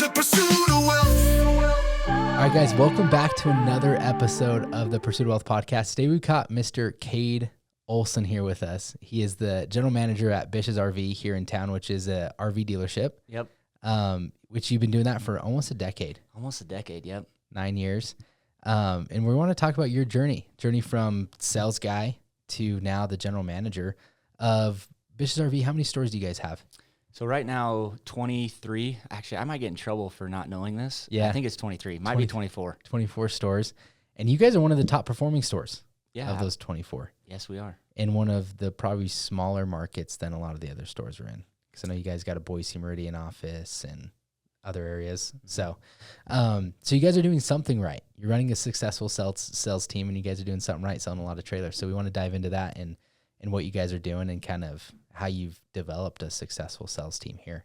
to pursue the wealth. All right, guys, welcome back to another episode of the Pursuit of Wealth podcast. Today we've got Mr. Kade Olson here with us. He is the general manager at Bish's RV here in town, which is a RV dealership. Yep. Which you've been doing that for almost a decade. Almost a decade, yep. 9 years. And we want to talk about your journey from sales guy to now the general manager of Bish's RV. How many stores do you guys have? So right now, 23. Actually, I might get in trouble for not knowing this. Yeah. I think it's 23. Might be 24. 24 stores. And you guys are one of the top performing stores Yeah. of those 24. Yes, we are. In one of the probably smaller markets than a lot of the other stores are in. Because I know you guys got a Boise Meridian office and other areas. So you guys are doing something right. You're running a successful sales team, and you guys are doing something right, selling a lot of trailers. So we want to dive into that and what you guys are doing and kind of how you've developed a successful sales team here.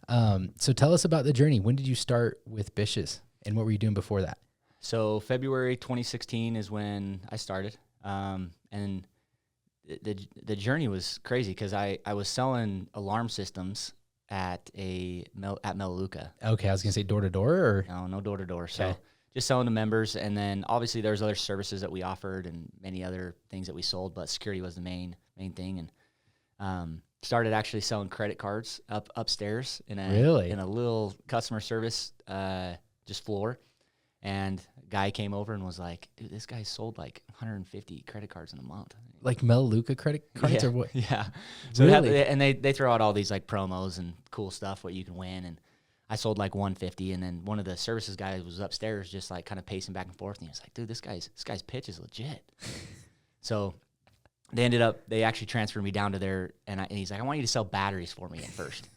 So tell us about the journey. When did you start with Bish's, and what were you doing before that? So February 2016 is when I started. And the journey was crazy because I was selling alarm systems at Melaleuca. Okay, I was going to say door-to-door or? No door-to-door. So Okay. just selling to members. And then obviously there's other services that we offered and many other things that we sold, but security was the main thing. And started actually selling credit cards upstairs in a little customer service just floor. And a guy came over and was like, dude, this guy sold like 150 credit cards in a month. Like Melaleuca credit cards Yeah, or what? Yeah. So Really? they throw out all these like promos and cool stuff what you can win. And I sold like 150. And then one of the services guys was upstairs just like kind of pacing back and forth. And he was like, dude, this guy's pitch is legit. So they actually transferred me down to there. And he's like, I want you to sell batteries for me at first.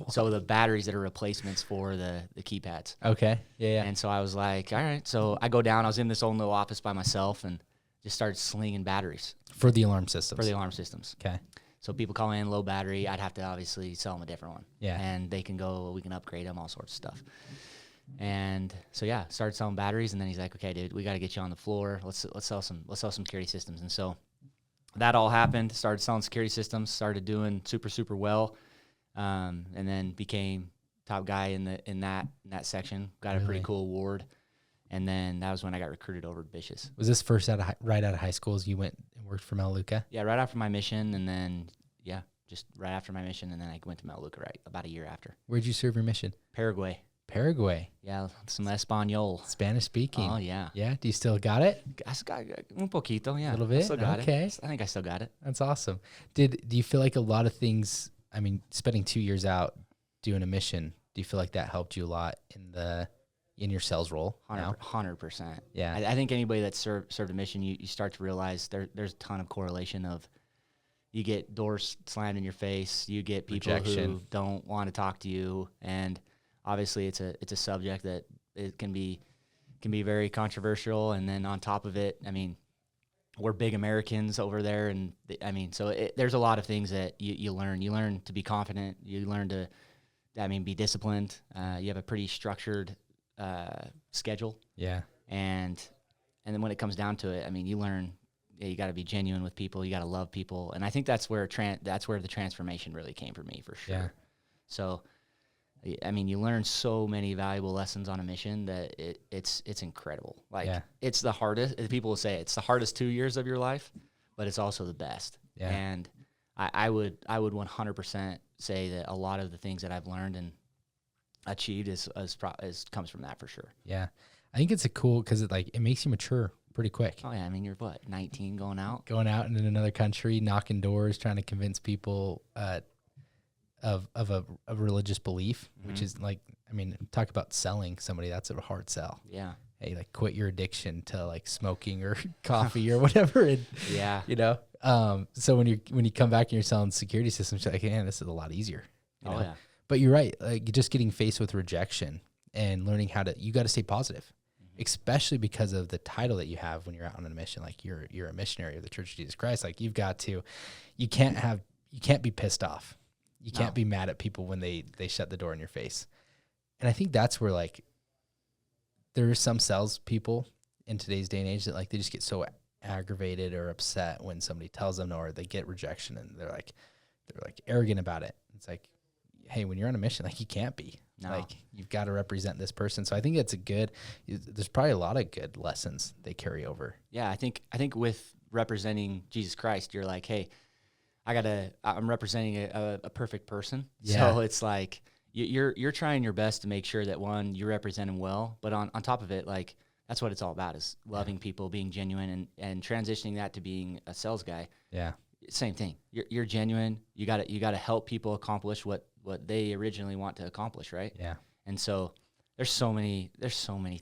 So the batteries that are replacements for the keypads. Okay. Yeah. And so I was like, all right. So I go down. I was in this own little office by myself and just started slinging batteries. For the alarm systems. For the alarm systems. Okay. So people call in low battery. I'd have to obviously sell them a different one. Yeah. And they can go, we can upgrade them, all sorts of stuff. And so, yeah, started selling batteries. And then he's like, okay, dude, we got to get you on the floor. Let's sell some security systems. And so that all happened. Started selling security systems. Started doing super well. And then became top guy in that section. Got a pretty cool award. And then that was when I got recruited over to Bish's. Was this first right out of high school as you went and worked for Melaleuca? Yeah, right after my mission, and then just right after my mission, and then I went to Melaleuca about a year after. Where'd you serve your mission? Paraguay. Yeah, some Espanol. Spanish speaking. Oh yeah. Yeah. Do you still got it? I still got un poquito, yeah. A little bit? I still got Okay. it. I think I still got it. That's awesome. Do you feel like a lot of things? I mean, spending 2 years out doing a mission, do you feel like that helped you a lot in your sales role now? 100%. Yeah. I think anybody that served a mission, you start to realize there's a ton of correlation of you get doors slammed in your face, you get people Rejection. who don't want to talk to you, and obviously it's a subject that it can be very controversial. And then on top of it, I mean, we're big Americans over there, and there's a lot of things that you learn. You learn to be confident. You learn to, be disciplined. You have a pretty structured schedule. Yeah. And then when it comes down to it, I mean, you learn you got to be genuine with people. You got to love people, and I think that's where the transformation really came for me, for sure. Yeah. So, I mean, you learn so many valuable lessons on a mission that it's incredible. Like, it's the hardest. People will say it's the hardest 2 years of your life, but it's also the best. Yeah. And I would 100% say that a lot of the things that I've learned and achieved is comes from that, for sure. Yeah. I think it's because it makes you mature pretty quick. Oh yeah, I mean, you're 19 going out In another country, knocking doors, trying to convince people of a religious belief, which is talk about selling somebody. That's a hard sell. Yeah. Hey, quit your addiction to smoking or coffee or whatever. And, Yeah. So when you come back and you're selling security systems, you're like, man, this is a lot easier. You know? Yeah. But you're right. Just getting faced with rejection and learning you got to stay positive, especially because of the title that you have when you're out on a mission. Like you're a missionary of the Church of Jesus Christ. Like you can't be pissed off. You can't be mad at people when they shut the door in your face. And I think that's where there are some sales people in today's day and age that they just get so aggravated or upset when somebody tells them no, or they get rejection, and they're arrogant about it. It's like, hey, when you're on a mission, like you can't be. No. Like you've got to represent this person. So I think it's there's probably a lot of good lessons they carry over. Yeah, I think with representing Jesus Christ, you're like, hey, I'm representing a perfect person. Yeah. So it's like you're trying your best to make sure that one, you represent him well, but on top of it, like that's what it's all about, is loving people, being genuine, and transitioning that to being a sales guy. Yeah. Same thing. You're genuine. You gotta help people accomplish what they originally want to accomplish, right? Yeah. And so there's so many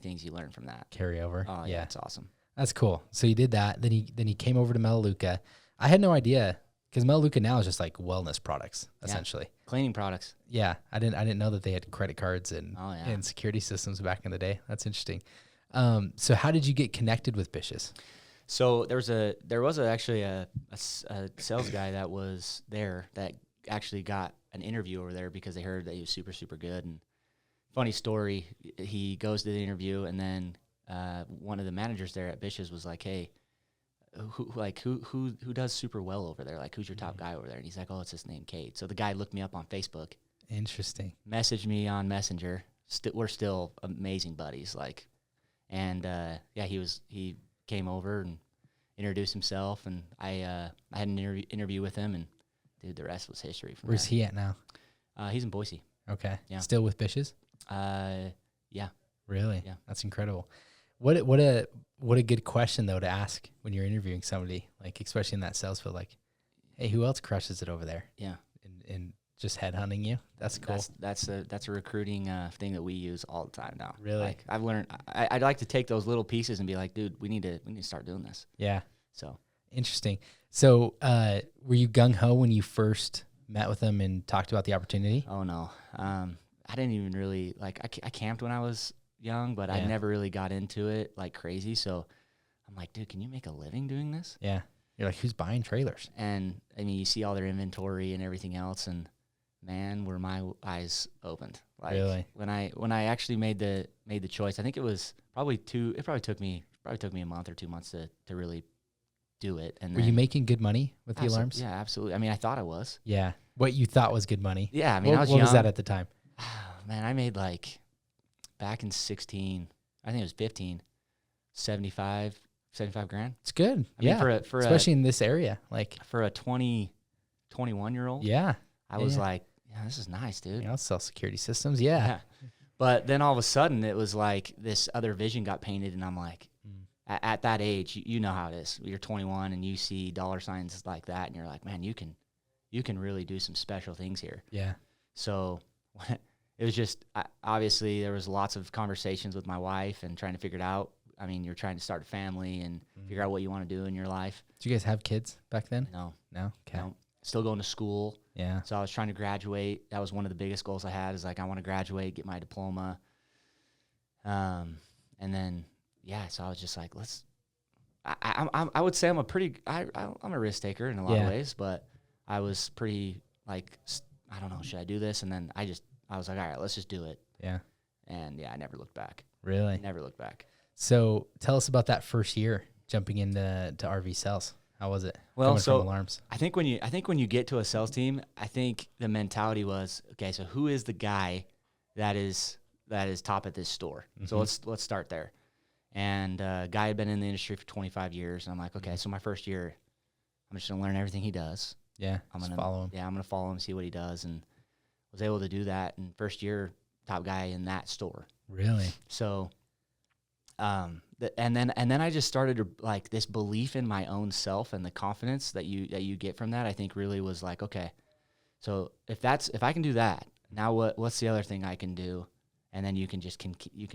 things you learn from that. Carry over. Oh yeah, it's awesome. That's cool. So you did that. Then he came over to Melaleuca. I had no idea, because Melaleuca now is just like wellness products, essentially. Cleaning products. Yeah. I didn't know that they had credit cards and security systems back in the day. That's interesting. So how did you get connected with Bish's? So there was actually a sales guy that was there that actually got an interview over there because they heard that he was super, super good. And funny story, he goes to the interview, and then one of the managers there at Bish's was like, hey, who does super well over there? Like, who's your top guy over there? And he's like, oh, it's this name Kade. So the guy looked me up on Facebook. Interesting. Messaged me on Messenger. We're still amazing buddies. Like, and he came over and introduced himself, and I had an interview with him, and dude, the rest was history. Where's he at now? He's in Boise. Okay. Yeah. Still with Bish's? Yeah. Really? Yeah. That's incredible. What a good question though to ask when you're interviewing somebody, like especially in that sales field. Like, hey, who else crushes it over there? Yeah. And just headhunting you. That's cool. That's a recruiting thing that we use all the time now. Really? Like, I've learned. I'd like to take those little pieces and be like, dude, we need to start doing this. Yeah. So interesting. So were you gung ho when you first met with them and talked about the opportunity? Oh no. I didn't even really like. I camped when I was young, but I never really got into it like crazy. So I'm like, dude, can you make a living doing this? Yeah. You're like, who's buying trailers? And I mean, you see all their inventory and everything else, and man, were my eyes opened. Like, really? When I actually made the choice, I think it was probably took me a month or 2 months to really do it. And were you making good money with the alarms? Yeah, absolutely. I mean, I thought I was. Yeah. What you thought was good money? Yeah. I mean, I was what young. was that at the time? Man, I made like back in 16, I think it was 15, 75 grand. It's good. I mean, for especially in this area, like for a 21-year-old. Yeah. I was like, yeah, this is nice, dude. I'll sell security systems. Yeah. But then all of a sudden it was like this other vision got painted, and I'm like, at that age, you know how it is. You're 21 and you see dollar signs like that, and you're like, man, you can really do some special things here. Yeah. So it was just, obviously there was lots of conversations with my wife and trying to figure it out. I mean, you're trying to start a family and figure out what you want to do in your life. Did you guys have kids back then? No. Okay. No. Still going to school. Yeah. So I was trying to graduate. That was one of the biggest goals I had, is like, I want to graduate, get my diploma. And then, so I was just like, I would say I'm I'm a risk taker in a lot of ways, but I was pretty like, I don't know, should I do this? And then I was like, all right, let's just do it. Yeah. And I never looked back. Really? Never looked back. So tell us about that first year jumping into RV sales. How was it? Well, coming from alarms. I think when you get to a sales team, I think the mentality was, okay, so who is the guy that is top at this store? Mm-hmm. So let's start there. And guy had been in the industry for 25 years, and I'm like, okay, so my first year, I'm just gonna learn everything he does. Yeah, I'm gonna follow him. Yeah, I'm gonna follow him, see what he does, and was able to do that. And first year, top guy in that store. Really? So, and then I just started to, like, this belief in my own self and the confidence that you get from that, I think really was like, okay, so if I can do that, now what's the other thing I can do? And then you can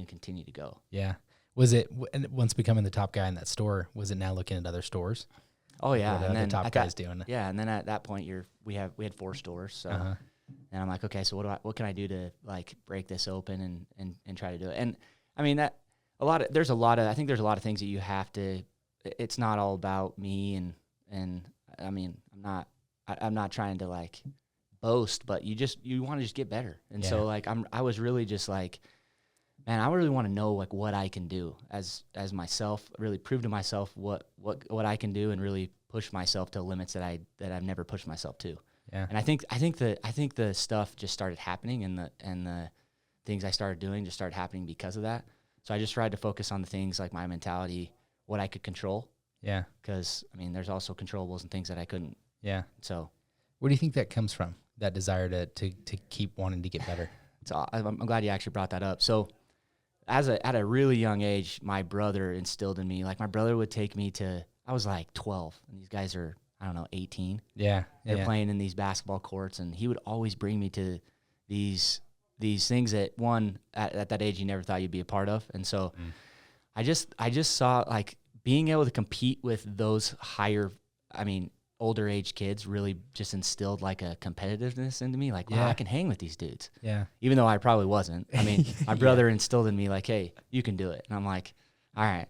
continue to go. Yeah. Was it, once becoming the top guy in that store, was it now looking at other stores? Oh yeah. What and then the top guys doing? Yeah. And then at that point we had 4 stores. So, and I'm like, okay, so what can I do to, like, break this open and try to do it? And I mean, I think there's a lot of things that you have to, it's not all about me. And I mean, I'm not trying to, like, boast, but you want to just get better. And so, like, I was really just like, man, I really want to know, like, what I can do as myself, really prove to myself what I can do, and really push myself to limits that I've never pushed myself to. Yeah. And I think the stuff just started happening, and the things I started doing just started happening because of that. So I just tried to focus on the things like my mentality, what I could control. Yeah. Because I mean, there's also controllables and things that I couldn't. Yeah. So Where do you think that comes from? That desire to keep wanting to get better? so I'm glad you actually brought that up. So at a really young age, my brother instilled in me, like my brother would take me to, I was like 12 and these guys are, I don't know, 18. Yeah. They're Yeah. playing in these basketball courts, and he would always bring me to these things that one at that age you never thought you'd be a part of. And so I just saw like being able to compete with those older age kids really just instilled like a competitiveness into me. Like, wow, Yeah. I can hang with these dudes. Yeah. Even though I probably wasn't. I mean, my brother instilled in me like, hey, you can do it. And I'm like, all right.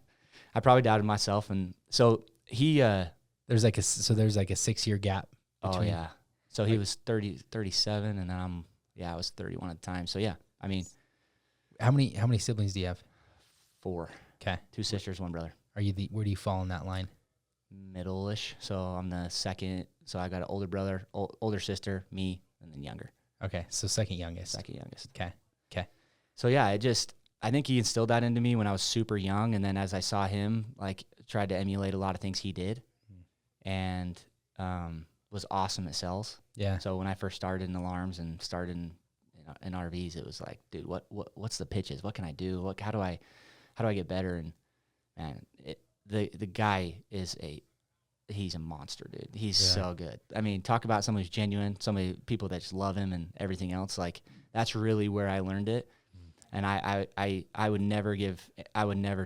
I probably doubted myself. And so he, There's like a 6-year gap. oh between- yeah. So he was 37 and then I was 31 at the time. So yeah, I mean, How many siblings do you have? 4, Okay. 2 sisters, 1 brother. Where do you fall in that line? Middle-ish. So I'm the second. So I got an older brother, older sister, me, and then younger. Okay. So second youngest. Second youngest. Okay. Okay. So yeah, I think he instilled that into me when I was super young. And then as I saw him, like tried to emulate a lot of things he did and was awesome at sales. Yeah. So when I first started in alarms and started in RVs, it was like, dude, what's the pitches? What can I do? How do I get better? And man, the guy he's a monster, dude. He's so good. I mean, talk about someone who's genuine, people that just love him and everything else. Like that's really where I learned it. And I would never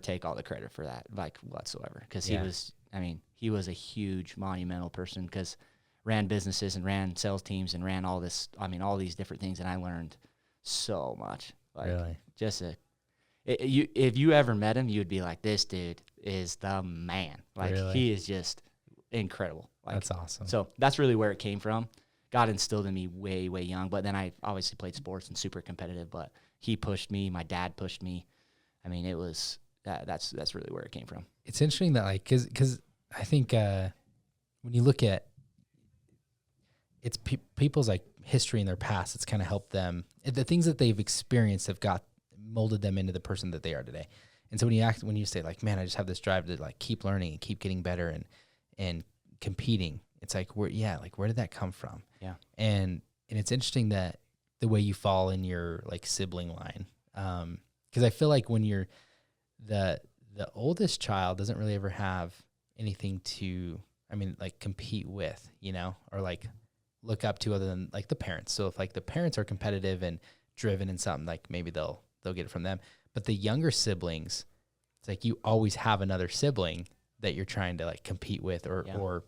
take all the credit for that, like whatsoever. Cause he was a huge monumental person because ran businesses and ran sales teams and ran all these different things. And I learned so much. Like Really? just if you ever met him, you would be like, this dude is the man. Like Really? he is just incredible. Like, That's awesome. so that's really where it came from. God instilled in me way, way young, but then I obviously played sports and super competitive, but he pushed me. My dad pushed me. I mean, it was, that's really where it came from. It's interesting that like, cause I think, when you look at it's people's like history in their past, it's kind of helped them. The things that they've experienced have molded them into the person that they are today. And so when you say like, man, I just have this drive to like keep learning and keep getting better and competing, it's like, where did that come from? Yeah. And it's interesting that the way you fall in your like sibling line. Cause I feel like when you're the oldest child doesn't really ever have anything to, like compete with, or like look up to other than like the parents. So if like the parents are competitive and driven in something, like maybe they'll get it from them. But the younger siblings, it's like you always have another sibling that you're trying to like compete with or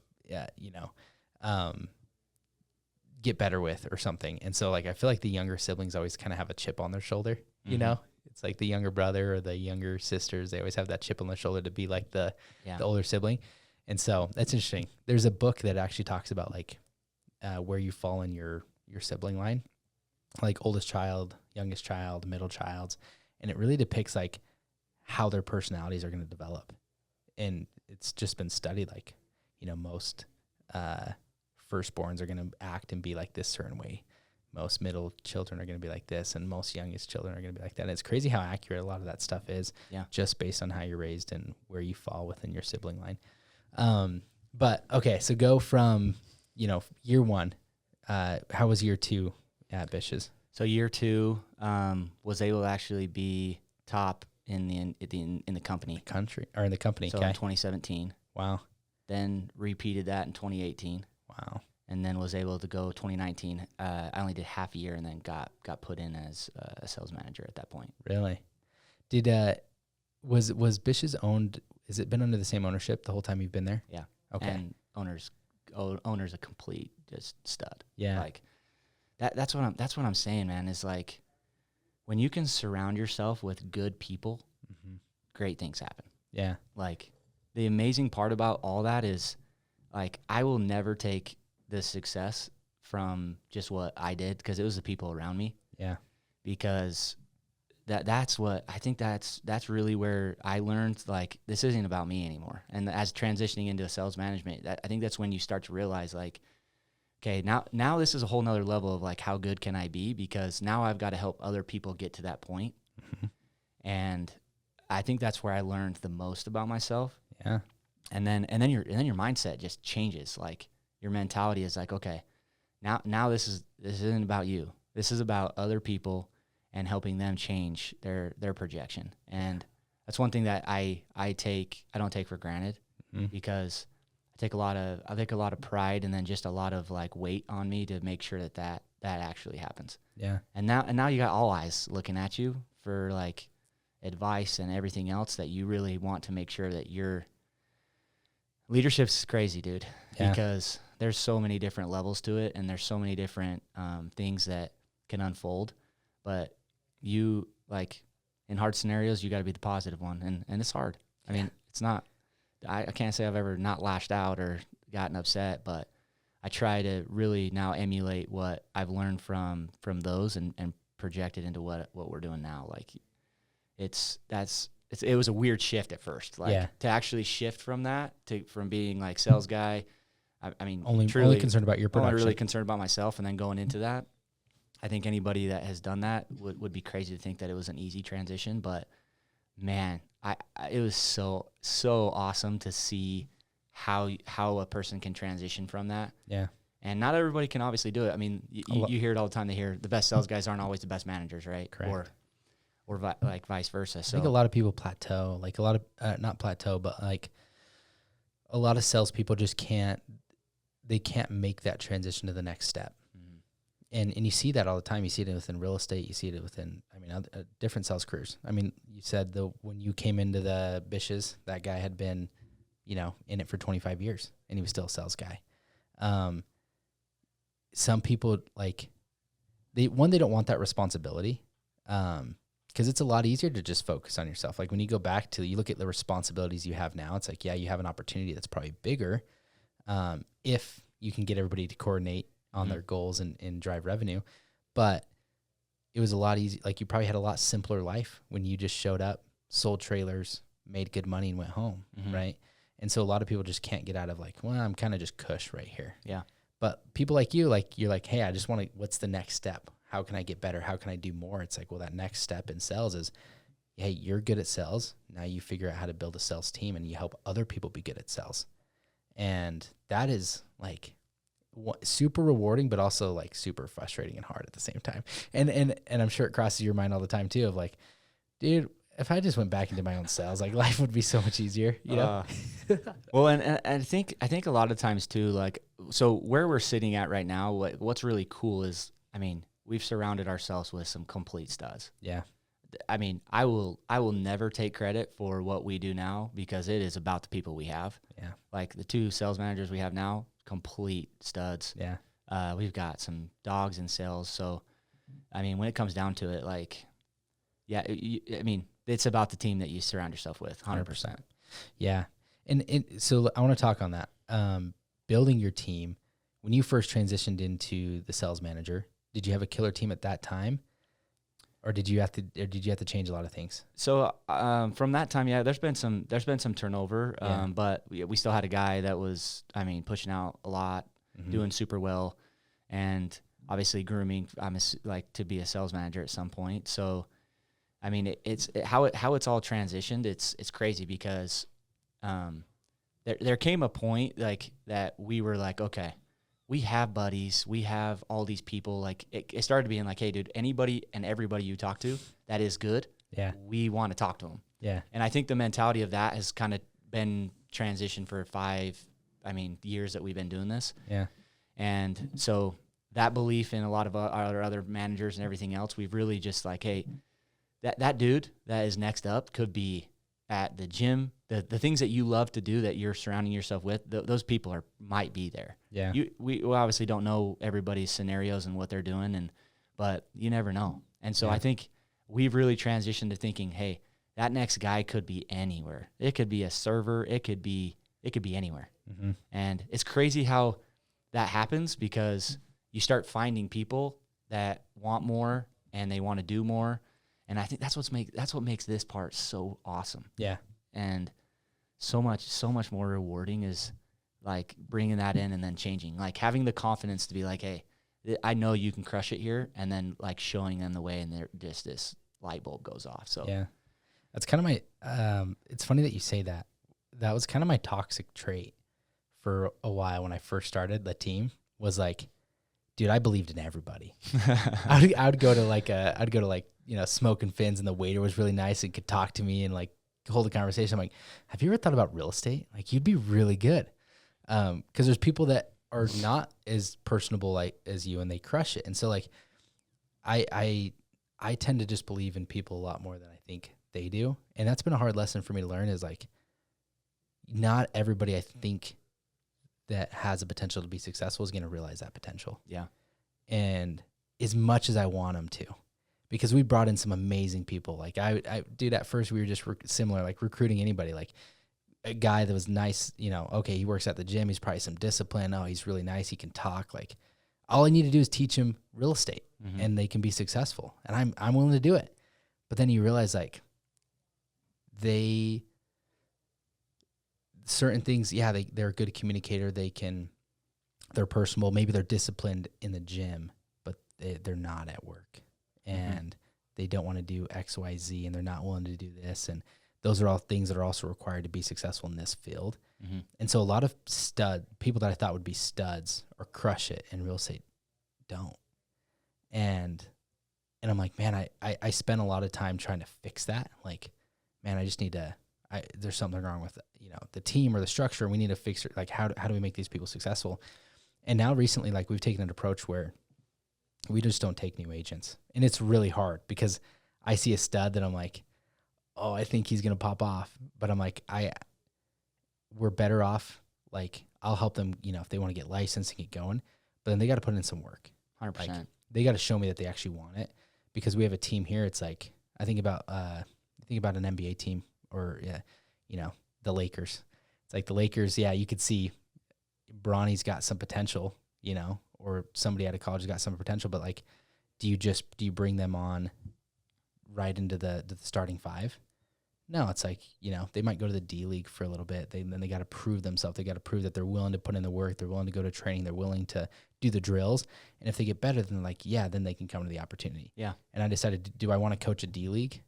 get better with or something. And so like I feel like the younger siblings always kind of have a chip on their shoulder, It's like the younger brother or the younger sisters, they always have that chip on their shoulder to be like the older sibling. And so that's interesting. There's a book that actually talks about like where you fall in your sibling line, like oldest child, youngest child, middle child. And it really depicts like how their personalities are going to develop. And it's just been studied like, most firstborns are going to act and be like this certain way. Most middle children are going to be like this, and most youngest children are going to be like that. And it's crazy how accurate a lot of that stuff is just based on how you're raised and where you fall within your sibling line. But okay, so go from, year 1, how was year 2 at Bish's? So year 2, was able to actually be top in the company. In the company. So okay. in 2017. Wow. Then repeated that in 2018. Wow. And then was able to go 2019. I only did half a year and then got put in as a sales manager at that point. Really? Did was Bish's owned? Has it been under the same ownership the whole time you've been there? Yeah. Okay. And owner's a complete just stud. Yeah. Like that's what I'm saying, man. Is like when you can surround yourself with good people, great things happen. Yeah. Like the amazing part about all that is like I will never take the success from just what I did because it was the people around me. Yeah. Because that's what I think that's really where I learned like this isn't about me anymore. And as transitioning into sales management, I think that's when you start to realize like okay, now this is a whole nother level of like, how good can I be? Because now I've got to help other people get to that point. And I think that's where I learned the most about myself. Yeah. And then your mindset just changes. Like, your mentality is like, okay, now this isn't about you. This is about other people and helping them change their projection. And that's one thing that I don't take for granted, because I take a lot of pride and then just a lot of like weight on me to make sure that actually happens. Yeah. And now you got all eyes looking at you for like advice and everything else, that you really want to make sure that your leadership's crazy, dude, because there's so many different levels to it, and there's so many different things that can unfold. But you, like, in hard scenarios, you got to be the positive one, and it's hard. I mean, it's not. I can't say I've ever not lashed out or gotten upset, but I try to really now emulate what I've learned from those and project it into what we're doing now. Like, it was a weird shift at first, like to actually shift from that from being like sales guy. I mean, only concerned about your production. Only really concerned about myself, and then going into that. I think anybody that has done that would be crazy to think that it was an easy transition, but man, it was so awesome to see how a person can transition from that. Yeah. And not everybody can obviously do it. I mean, you hear it all the time. They hear the best sales guys aren't always the best managers, right? Correct. Or like vice versa. So I think a lot of people plateau, like a lot of, not plateau, but like a lot of salespeople just can't make that transition to the next step. And you see that all the time. You see it within real estate. You see it within, different sales careers. I mean, you said when you came into the Bishes, that guy had been, in it for 25 years, and he was still a sales guy. Some people, like, they don't want that responsibility, because it's a lot easier to just focus on yourself. Like, when you go back to, you look at the responsibilities you have now, it's like, yeah, you have an opportunity that's probably bigger, if you can get everybody to coordinate on their goals and drive revenue. But it was a lot easier. Like, you probably had a lot simpler life when you just showed up, sold trailers, made good money, and went home, right? And so a lot of people just can't get out of like, well, I'm kind of just cush right here. Yeah. But people like you, like, you're like, hey, I just want to, what's the next step? How can I get better? How can I do more? It's like, well, that next step in sales is, hey, you're good at sales. Now you figure out how to build a sales team, and you help other people be good at sales. And that is like super rewarding, but also like super frustrating and hard at the same time. And I'm sure it crosses your mind all the time too, of like, dude, if I just went back into my own sales, like, life would be so much easier, you know? Well, and I think a lot of times too, like, so where we're sitting at right now, what's really cool is, I mean, we've surrounded ourselves with some complete studs. Yeah. I mean, I will never take credit for what we do now, because it is about the people we have. Yeah. Like, the 2 sales managers we have now, complete studs. Yeah. We've got some dogs in sales. So, I mean, when it comes down to it, like, yeah, I mean, it's about the team that you surround yourself with, 100%. Yeah. And so I want to talk on that. Building your team, when you first transitioned into the sales manager, did you have a killer team at that time? Or did you have to change a lot of things? So from that time, yeah, there's been some turnover, but we still had a guy that was, I mean, pushing out a lot, doing super well, and obviously grooming. Like, to be a sales manager at some point. So, I mean, how it's all transitioned. It's crazy, because there came a point like that we were like, okay, we have buddies, we have all these people. Like, it started being like, hey, dude, anybody and everybody you talk to that is good, we want to talk to them. Yeah. And I think the mentality of that has kind of been transitioned for 5 years that we've been doing this. Yeah. And so that belief in a lot of our other managers and everything else, we've really just like, hey, that dude that is next up could be at the gym, the things that you love to do that you're surrounding yourself with, those people might be there. Yeah. We obviously don't know everybody's scenarios and what they're doing, but you never know. And so I think we've really transitioned to thinking, hey, that next guy could be anywhere. It could be a server. It could be anywhere. Mm-hmm. And it's crazy how that happens, because you start finding people that want more and they want to do more. And I think that's what makes this part so awesome. Yeah. And so much more rewarding is like bringing that in and then changing, like having the confidence to be like, hey, I know you can crush it here, and then like showing them the way, and they're just this light bulb goes off. So yeah, that's kind of my. It's funny that you say that. That was kind of my toxic trait for a while when I first started the team. Was like, dude, I believed in everybody. I would go to like Smoke and Fins, and the waiter was really nice and could talk to me and like hold a conversation. I'm like, have you ever thought about real estate? Like, you'd be really good. Because there's people that are not as personable like as you, and they crush it. And so like, I tend to just believe in people a lot more than I think they do, and that's been a hard lesson for me to learn. Is like, not everybody I think that has a potential to be successful is going to realize that potential. Yeah. And as much as I want them to, because we brought in some amazing people. Like dude, at first we were just similar, like recruiting anybody, like a guy that was nice, okay, he works at the gym. He's probably some discipline. Oh, he's really nice. He can talk. Like, all I need to do is teach him real estate, and they can be successful. And I'm willing to do it. But then you realize like certain things, yeah, they're a good communicator. They're personable. Maybe they're disciplined in the gym, but they're not at work, and they don't want to do X, Y, Z, and they're not willing to do this. And those are all things that are also required to be successful in this field. And so a lot of people that I thought would be studs or crush it in real estate don't. And I'm like, man, I spent a lot of time trying to fix that. Like, man, I just need to, there's something wrong with, the team or the structure. We need to fix it. Like, how do we make these people successful? And now recently, like, we've taken an approach where we just don't take new agents. And it's really hard because I see a stud that I'm like, oh, I think he's going to pop off. But I'm like, we're better off. Like, I'll help them, if they want to get licensed and get going, but then they got to put in some work. 100%. Like, they got to show me that they actually want it, because we have a team here. It's like, I think about an NBA team, or the Lakers. It's like the Lakers. Yeah. You could see Bronny's got some potential, or somebody out of college has got some potential, but like, do you bring them on right into the starting five? No, it's like, they might go to the D League for a little bit. Then they got to prove themselves. They got to prove that they're willing to put in the work. They're willing to go to training. They're willing to do the drills. And if they get better, then then they can come to the opportunity. Yeah. And I decided, do I want to coach a D League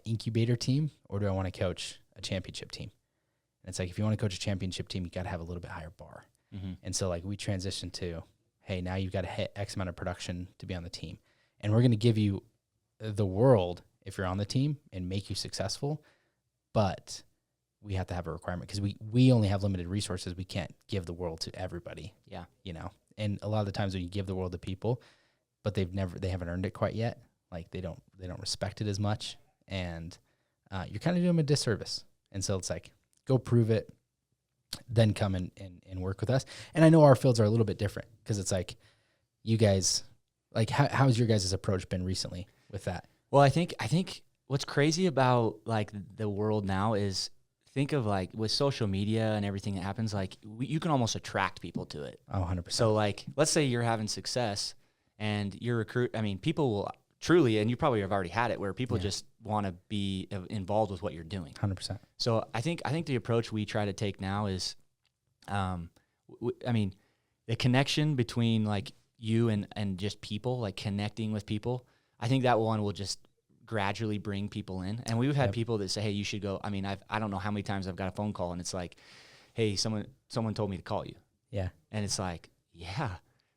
incubator team, or do I want to coach a championship team? And it's like, if you want to coach a championship team, you got to have a little bit higher bar. And so like, we transitioned to, hey, now you've got to hit X amount of production to be on the team. And we're going to give you the world if you're on the team and make you successful, but we have to have a requirement, because we only have limited resources. We can't give the world to everybody. Yeah. And a lot of the times when you give the world to people, but they haven't earned it quite yet, like they don't respect it as much, and you're kind of doing them a disservice. And so it's like, go prove it, then come and work with us. And I know our fields are a little bit different, because it's like, you guys, like, how's your guys' approach been recently with that? Well, I think what's crazy about like the world now is, think of like with social media and everything that happens, like you can almost attract people to it. Oh, 100%. So like, let's say you're having success and people will truly, and you probably have already had it, where people just want to be involved with what you're doing. 100%. So I think the approach we try to take now is, the connection between like you and just people, like connecting with people. I think that one will just gradually bring people in. And we've had people that say, hey, you should go. I mean, I don't know how many times I've got a phone call and it's like, hey, someone told me to call you. Yeah. And it's like, yeah.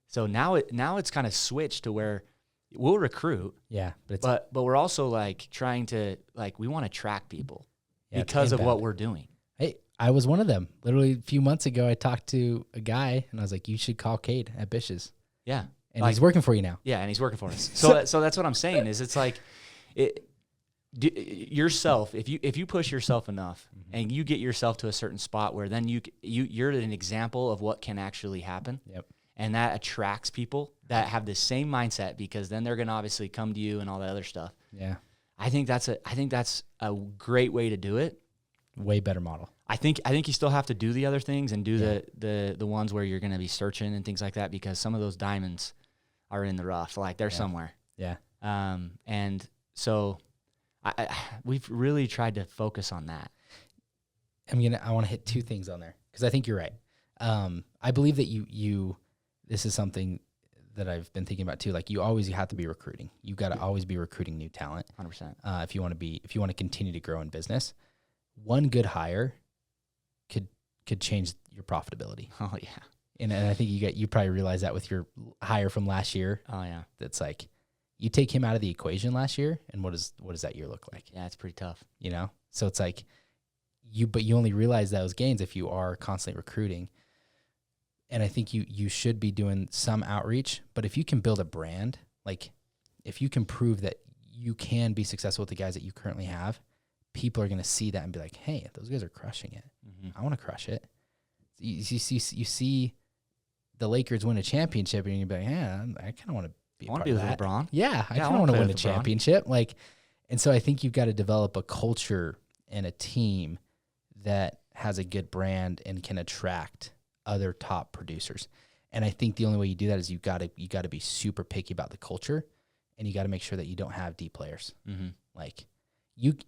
So now it's kind of switched to where we'll recruit. Yeah. But we're also like trying to, like, we want to track people because of what we're doing. Hey, I was one of them. Literally a few months ago, I talked to a guy and I was like, you should call Kade at Bish's. Yeah. And he's working for you now. Yeah, and he's working for us. So that's what I'm saying is, it's like, yourself. If you push yourself enough and you get yourself to a certain spot where then you're an example of what can actually happen. Yep. And that attracts people that have the same mindset, because then they're going to obviously come to you and all that other stuff. Yeah. I think that's a great way to do it. Way better model. I think you still have to do the other things and do the ones where you're going to be searching and things like that, because some of those diamonds are in the rough, like they're somewhere. Yeah. And so we've really tried to focus on that. I want to hit two things on there, because I think you're right. I believe that this is something that I've been thinking about too. Like you always have to be recruiting. You got to always be recruiting new talent. 100%. If you want to continue to grow in business, one good hire could change your profitability. Oh yeah. And I think you probably realize that with your hire from last year. Oh yeah. That's like, you take him out of the equation last year, and what does that year look like? Yeah, it's pretty tough. You know? So it's like but you only realize those gains if you are constantly recruiting. And I think you should be doing some outreach, but if you can build a brand, like if you can prove that you can be successful with the guys that you currently have, people are going to see that and be like, hey, those guys are crushing it. I want to crush it. You see the Lakers win a championship, and you're like, yeah, I kind of want to be a part of that. with LeBron. Yeah, I kind of want to win a championship. Like, and so I think you've got to develop a culture and a team that has a good brand and can attract other top producers. And I think the only way you do that is you got to be super picky about the culture, and you got to make sure that you don't have D players. Like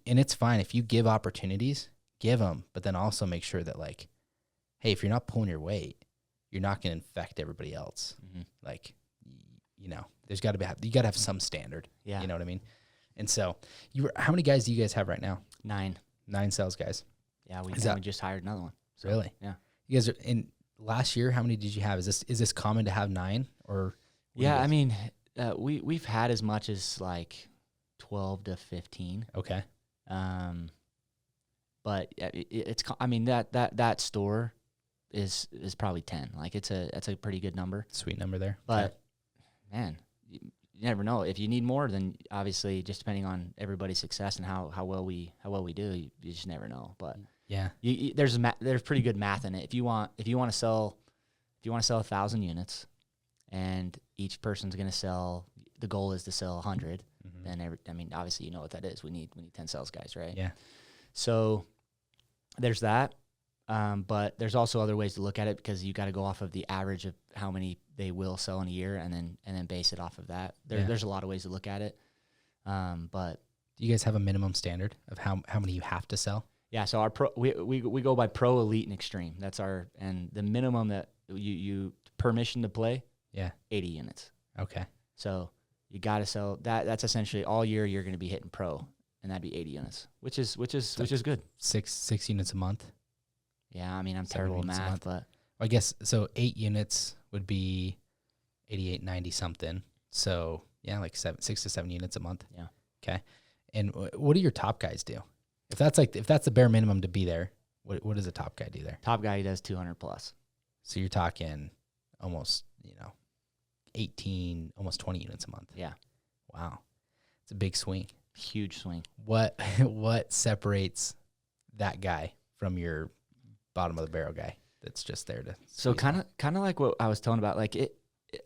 and it's fine if you give opportunities, give them, but then also make sure that like, hey, if you're not pulling your weight, you're not going to infect everybody else. Like, you know, there's got to you got to have some standard. Yeah. You know what I mean? And so how many guys do you guys have right now? 9. 9 sales guys. Yeah. We just hired another one. So, really? Yeah. You guys are in last year. How many did you have? Is this common to have 9 or? Yeah. I mean, we've had as much as like 12 to 15. Okay. But it's I mean, that store is probably 10. Like that's a pretty good number. Sweet number there. But man, you never know. If you need more, then obviously just depending on everybody's success and how well we do, you just never know. But yeah, there's pretty good math in it. If you want to sell 1,000 units, and each person's going to sell, the goal is to sell 100. Then I mean, obviously you know what that is. We need 10 sales guys, right? Yeah. So there's that. But there's also other ways to look at it, because you got to go off of the average of how many they will sell in a year, and then base it off of that. There's a lot of ways to look at it. But do you guys have a minimum standard of how many you have to sell? Yeah. So our we go by pro, elite, and extreme. That's and the minimum that you permission to play. Yeah. 80 units. Okay. So you got to sell that. That's essentially all year you're going to be hitting pro, and that'd be 80 units, which is good. 6 units a month. Yeah, I mean, I'm terrible at math, but I guess so. 8 units would be 88, 90 something. So yeah, like 6 to 7 units a month. Yeah. Okay. And what do your top guys do? If that's the bare minimum to be there, what does a top guy do there? Top guy does 200 plus. So you're talking almost 18, almost 20 units a month. Yeah. Wow, it's a big swing. Huge swing. What separates that guy from your bottom of the barrel guy that's just there to? So kind of like what I was telling about, like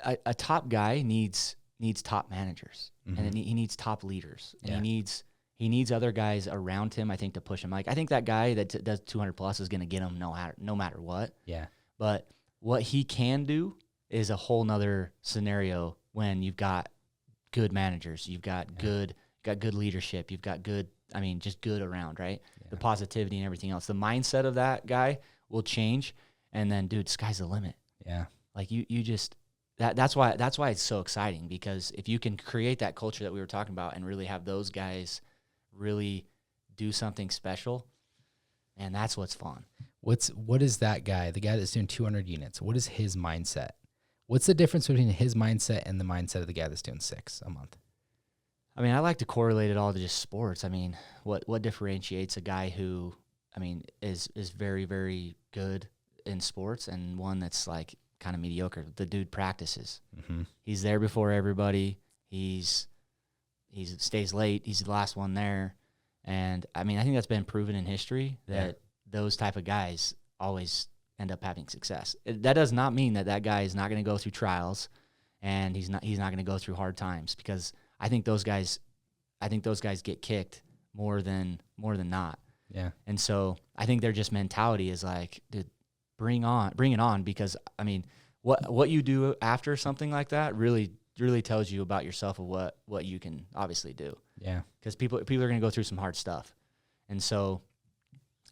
a top guy needs top managers, and then he needs top leaders, and he needs other guys around him, I think, to push him. Like I think that guy that does 200 plus is going to get him no matter what. Yeah. But what he can do is a whole nother scenario when you've got good managers, you've got good leadership, you've got good, I mean, just good around, right? Yeah. The positivity and everything else. The mindset of that guy will change, and then, dude, sky's the limit. Yeah. Like you just that's why it's so exciting, because if you can create that culture that we were talking about and really have those guys really do something special, and that's what's fun. What is that guy, the guy that's doing 200 units? What is his mindset? What's the difference between his mindset and the mindset of the guy that's doing 6 a month? I mean, I like to correlate it all to just sports. I mean, what differentiates a guy who, I mean, is very, very good in sports and one that's like kind of mediocre? The dude practices. Mm-hmm. He's there before everybody. He stays late. He's the last one there. And I mean, I think that's been proven in history that those type of guys always end up having success. That does not mean that guy is not going to go through trials, and he's not going to go through hard times, because I think those guys get kicked more than not. Yeah. And so I think their just mentality is like, dude, bring it on, because I mean, what you do after something like that really tells you about yourself of what you can obviously do. Yeah. Because people are going to go through some hard stuff. And so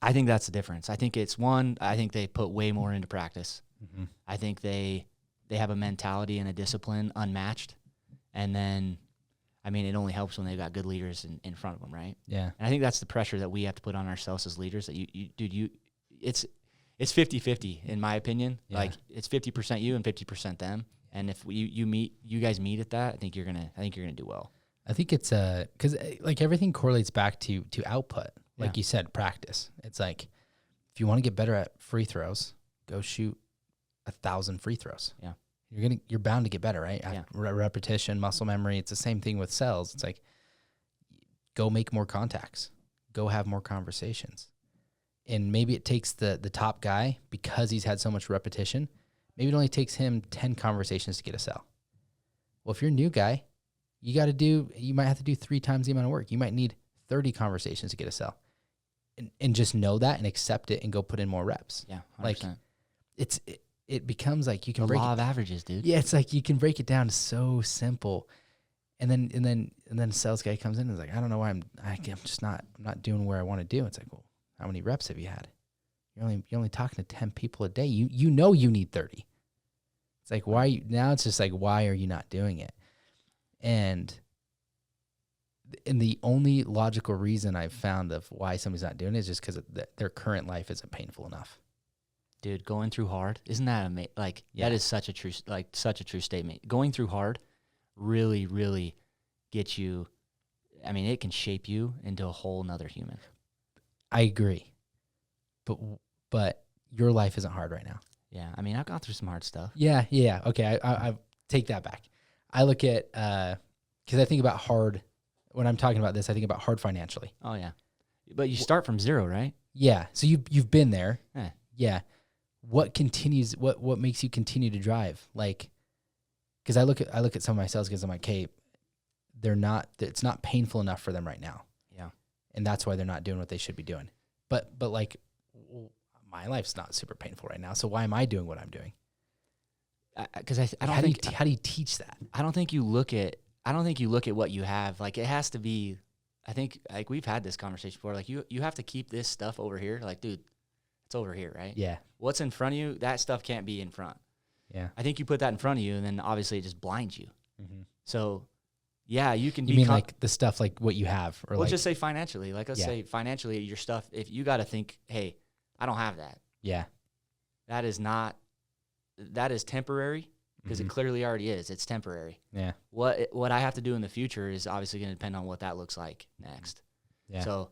I think that's the difference. I think it's one, I think they put way more into practice. Mm-hmm. I think they have a mentality and a discipline unmatched. And then, I mean, it only helps when they've got good leaders in front of them, right? Yeah. And I think that's the pressure that we have to put on ourselves as leaders, that it's 50-50 in my opinion. Yeah. Like it's 50% you and 50% them. And if you guys meet at that, I think you're gonna do well. I think it's because like everything correlates back to output. Like Yeah. you said, practice. It's like if you want to get better at free throws, go shoot 1,000 free throws. Yeah. You're bound to get better, right? Yeah. Repetition, muscle memory. It's the same thing with sales. It's like go make more contacts, go have more conversations. And maybe it takes the top guy, because he's had so much repetition, maybe it only takes him 10 conversations to get a sell. Well, if you're a new guy, you might have to do 3 times the amount of work. You might need 30 conversations to get a sell. And just know that and accept it and go put in more reps. Yeah, 100%. Like it becomes like you can the break law it. of averages, dude. Yeah, it's like you can break it down so simple. And then a sales guy comes in and is like, I don't know why I'm not doing where I want to do. It's like, well, how many reps have you had? You're only talking to 10 people a day. You know you need 30. It's like, now it's just like, why are you not doing it? And the only logical reason I've found of why somebody's not doing it is just because their current life isn't painful enough. Dude, going through hard, isn't that amazing? Like Yeah. that is such a true statement. Going through hard really, really gets you. I mean, it can shape you into a whole nother human. I agree, but your life isn't hard right now. Yeah, I mean, I've gone through some hard stuff. Yeah. Okay, I take that back. I look at because I think about hard when I'm talking about this. I think about hard financially. Oh yeah, but you start from zero, right? Yeah. So you've been there. Yeah. Yeah. What makes you continue to drive? Like, because I look at some of my sales guys. I'm like, hey, it's not painful enough for them right now. Yeah. And that's why they're not doing what they should be doing. But like, my life's not super painful right now. So why am I doing what I'm doing? Because I don't how think do you teach that? I don't think you look at what you have. Like it has to be. I think like we've had this conversation before. Like you have to keep this stuff over here. Like, dude, it's over here, right? Yeah. What's in front of you? That stuff can't be in front. Yeah. I think you put that in front of you, and then obviously it just blinds you. Mm-hmm. So, yeah, you can. You mean like the stuff like what you have, or let's like just say financially. Like let's say financially, your stuff. If you got to think, hey, I don't have that. Yeah. That is temporary because it clearly already is. It's temporary. Yeah. What I have to do in the future is obviously going to depend on what that looks like next. Yeah. So,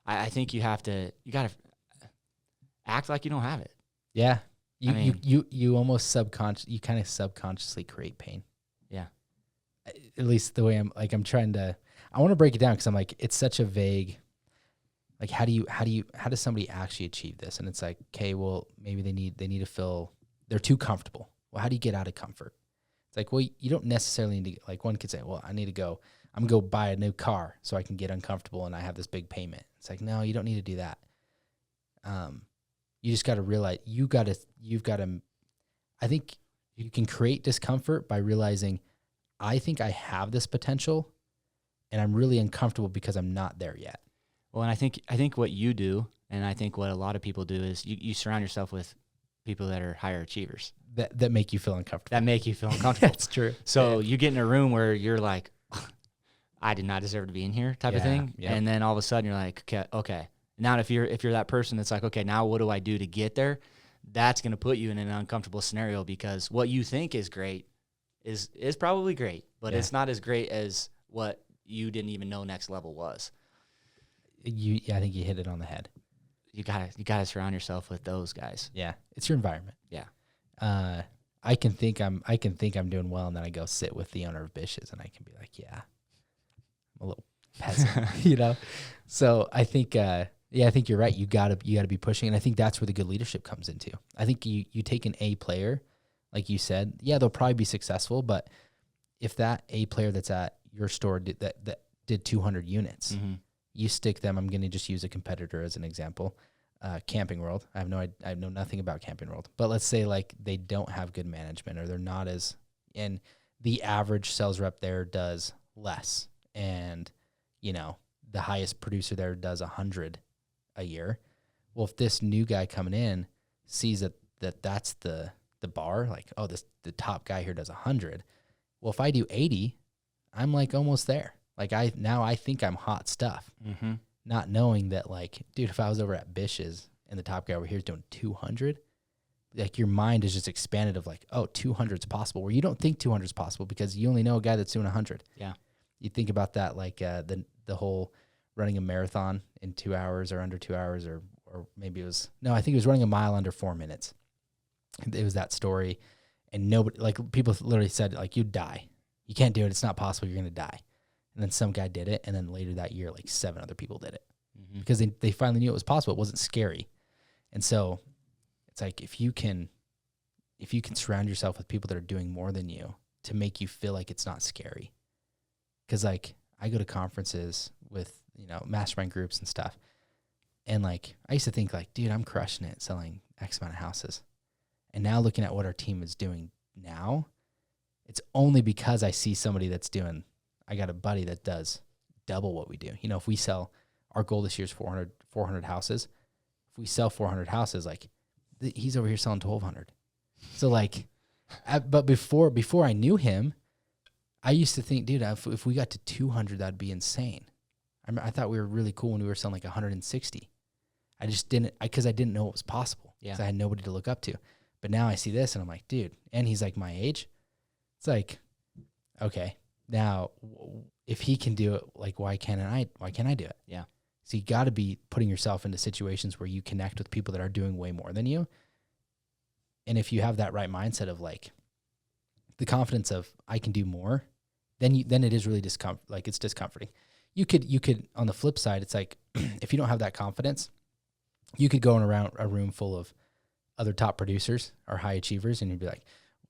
I think you got to act like you don't have it. Yeah. You almost you kind of subconsciously create pain. Yeah. At least the way I'm trying to, I want to break it down because I'm like, it's such a vague, like, how does somebody actually achieve this? And it's like, okay, well, maybe they need to feel they're too comfortable. Well, how do you get out of comfort? It's like, well, you don't necessarily need to, like, one could say, well, I'm going to go buy a new car so I can get uncomfortable and I have this big payment. It's like, no, you don't need to do that. You just got to realize I think you can create discomfort by realizing, I think I have this potential and I'm really uncomfortable because I'm not there yet. Well, and I think what you do, and I think what a lot of people do, is you surround yourself with people that are higher achievers. That make you feel uncomfortable. That's true. So you get in a room where you're like, I did not deserve to be in here type of thing. Yep. And then all of a sudden you're like, okay. Now if you're that person that's like, okay, now what do I do to get there? That's going to put you in an uncomfortable scenario because what you think is great is probably great, but it's not as great as what you didn't even know next level was. I think you hit it on the head. You gotta surround yourself with those guys. Yeah, it's your environment. Yeah. I can think I'm doing well, and then I go sit with the owner of Bish's, and I can be like, yeah, I'm a little peasant, you know. So I think, I think you're right. You gotta be pushing, and I think that's where the good leadership comes into. I think you take an A player, like you said, they'll probably be successful, but if that A player that's at your store did 200 units. Mm-hmm. You stick them. I'm going to just use a competitor as an example. Camping World. I know nothing about Camping World, but let's say like they don't have good management or they're not as, and the average sales rep there does less. And, the highest producer there does 100 a year. Well, if this new guy coming in sees that's the bar, like, oh, the top guy here does 100. Well, if I do 80, I'm like almost there. Like I think I'm hot stuff, not knowing that, like, dude, if I was over at Bish's and the top guy over here is doing 200, like your mind is just expanded of like, oh, 200 is possible, where you don't think 200 is possible because you only know a guy that's doing 100. Yeah. You think about that, like the whole running a marathon in 2 hours or under 2 hours, or maybe it was, no, I think it was running a mile under 4 minutes. It was that story. And nobody, like, people literally said, like, you'd die. You can't do it. It's not possible. You're going to die. And then some guy did it. And then later that year, like 7 other people did it because they finally knew it was possible. It wasn't scary. And so it's like, if you can surround yourself with people that are doing more than you to make you feel like it's not scary. Cause like I go to conferences with, mastermind groups and stuff. And like, I used to think like, dude, I'm crushing it selling X amount of houses. And now looking at what our team is doing now, it's only because I see somebody that's doing, I got a buddy that does double what we do. If we sell, our goal this year is 400 houses. If we sell 400 houses, like he's over here selling 1,200. So like, but before I knew him, I used to think, dude, if we got to 200, that'd be insane. I thought we were really cool when we were selling like 160. I just didn't, because I didn't know it was possible. Yeah. 'Cause I had nobody to look up to. But now I see this and I'm like, dude, and he's like my age. It's like, okay, now if he can do it, like, why can't I do it? Yeah. So you got to be putting yourself into situations where you connect with people that are doing way more than you. And if you have that right mindset of like the confidence of I can do more, then it is really it's discomforting. You could on the flip side, it's like if you don't have that confidence, you could go around a room full of other top producers or high achievers, and you'd be like,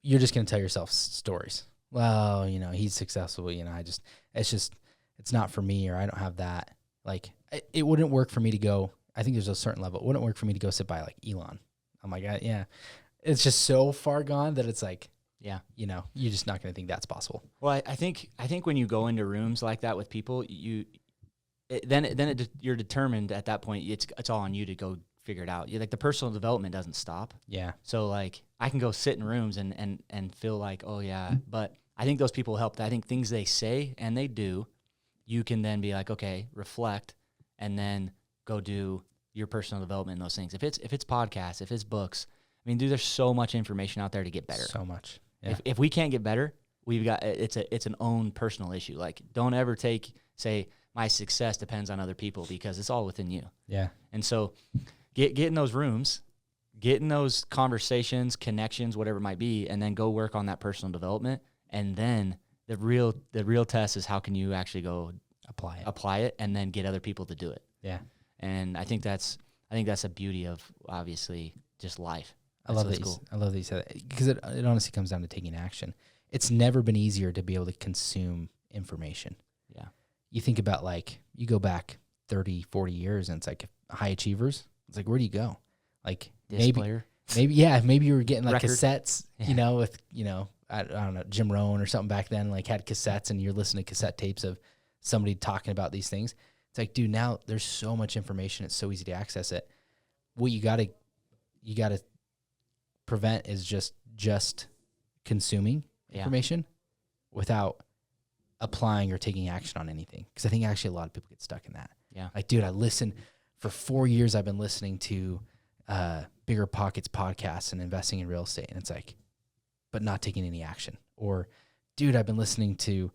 you're just going to tell yourself stories. Well, he's successful. It's not for me, or I don't have that. Like, it wouldn't work for me to go. I think there's a certain level. It wouldn't work for me to go sit by like Elon. I'm like, yeah, it's just so far gone that it's like, yeah, you're just not going to think that's possible. Well, I think when you go into rooms like that with people, you're determined at that point. It's all on you to go figure it out. Like the personal development doesn't stop. Yeah. So like I can go sit in rooms and feel like, oh yeah, but I think those people help. I think things they say and they do, you can then be like, okay, reflect, and then go do your personal development in those things. If it's podcasts, if it's books, I mean, dude, there's so much information out there to get better. So much. Yeah. If we can't get better, we've got it's an own personal issue. Like, don't ever say my success depends on other people, because it's all within you. Yeah. And so get in those rooms, get in those conversations, connections, whatever it might be, and then go work on that personal development. And then the real test is how can you actually go apply it and then get other people to do it. Yeah. And I think that's a beauty of, obviously, just life. I love that you said that, because it honestly comes down to taking action. It's never been easier to be able to consume information. Yeah. You think about, like, you go back 30, 40 years, and it's like high achievers. It's like, where do you go? Like, Disc player. maybe you were getting like cassettes, with, I don't know, Jim Rohn or something back then, like had cassettes, and you're listening to cassette tapes of somebody talking about these things. It's like, dude, now there's so much information. It's so easy to access it. What you gotta prevent is just consuming information without applying or taking action on anything. Because I think actually a lot of people get stuck in that. Yeah. Like, dude, I listened for 4 years. I've been listening to Bigger Pockets podcasts and investing in real estate, and it's like, but not taking any action. Or, dude, I've been listening to,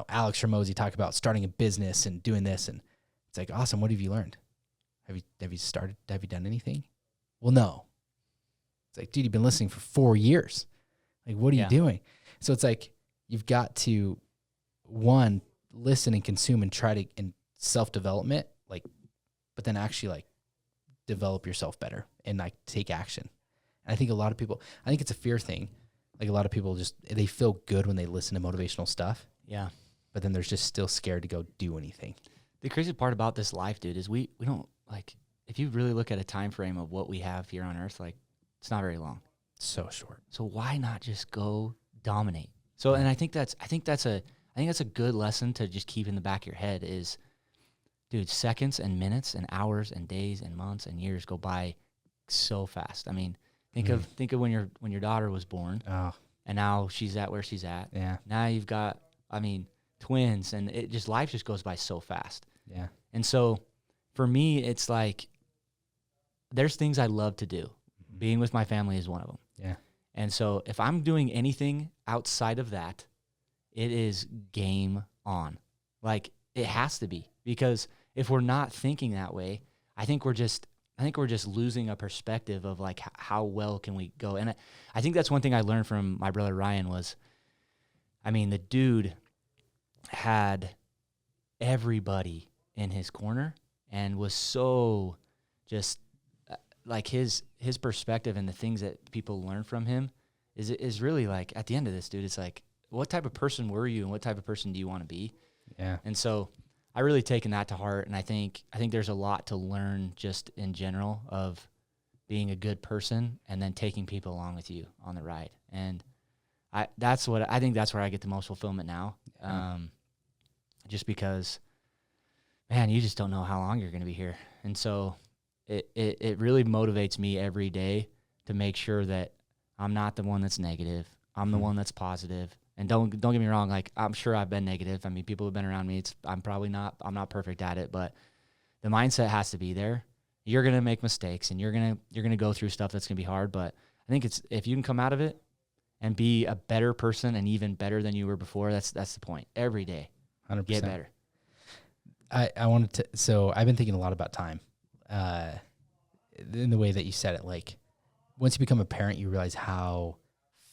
Alex Hormozi talk about starting a business and doing this, and it's like, awesome. What have you learned? Have you started? Have you done anything? Well, no. It's like, dude, you've been listening for 4 years. Like, what are you doing? So it's like, you've got to, one, listen and consume and try to, in self-development, like, but then actually, like, develop yourself better and, like, take action. And I think a lot of people, I think it's a fear thing. Like, a lot of people they feel good when they listen to motivational stuff. Yeah. But then they're just still scared to go do anything. The crazy part about this life, dude, is we don't, like, if you really look at a time frame of what we have here on earth, like, it's not very long. So short. So why not just go dominate? So, and I think that's a good lesson to just keep in the back of your head is dude, seconds and minutes and hours and days and months and years go by so fast. I mean, think of when your daughter was born, Oh, and now she's at where she's at. yeah. Now you've got, I mean, twins, and life just goes by so fast. Yeah. And so for me, it's like there's things I love to do. Being with my family is one of them. Yeah. And so if I'm doing anything outside of that, it is game on. Like, it has to be, because if we're not thinking that way, I think we're just losing a perspective of like how well can we go. And I think that's one thing I learned from my brother Ryan was, I mean, the dude had everybody in his corner and was so just like his perspective and the things that people learn from him is really like, at the end of this, dude, it's like, what type of person were you and what type of person do you want to be? Yeah. And so I really taken that to heart, and I think there's a lot to learn just in general of being a good person and then taking people along with you on the ride. And I think that's where I get the most fulfillment now. Yeah. Just because, man, you just don't know how long you're going to be here. And so it really motivates me every day to make sure that I'm not the one that's negative. I'm the one that's positive. And don't get me wrong, like, I'm sure I've been negative. I mean, people have been around me. I'm not perfect at it, but the mindset has to be there. You're going to make mistakes, and you're going to go through stuff that's going to be hard, but I think it's, if you can come out of it and be a better person and even better than you were before, that's the point. Every day, 100%. get better. I wanted to, so I've been thinking a lot about time, in the way that you said it. Like, once you become a parent, you realize how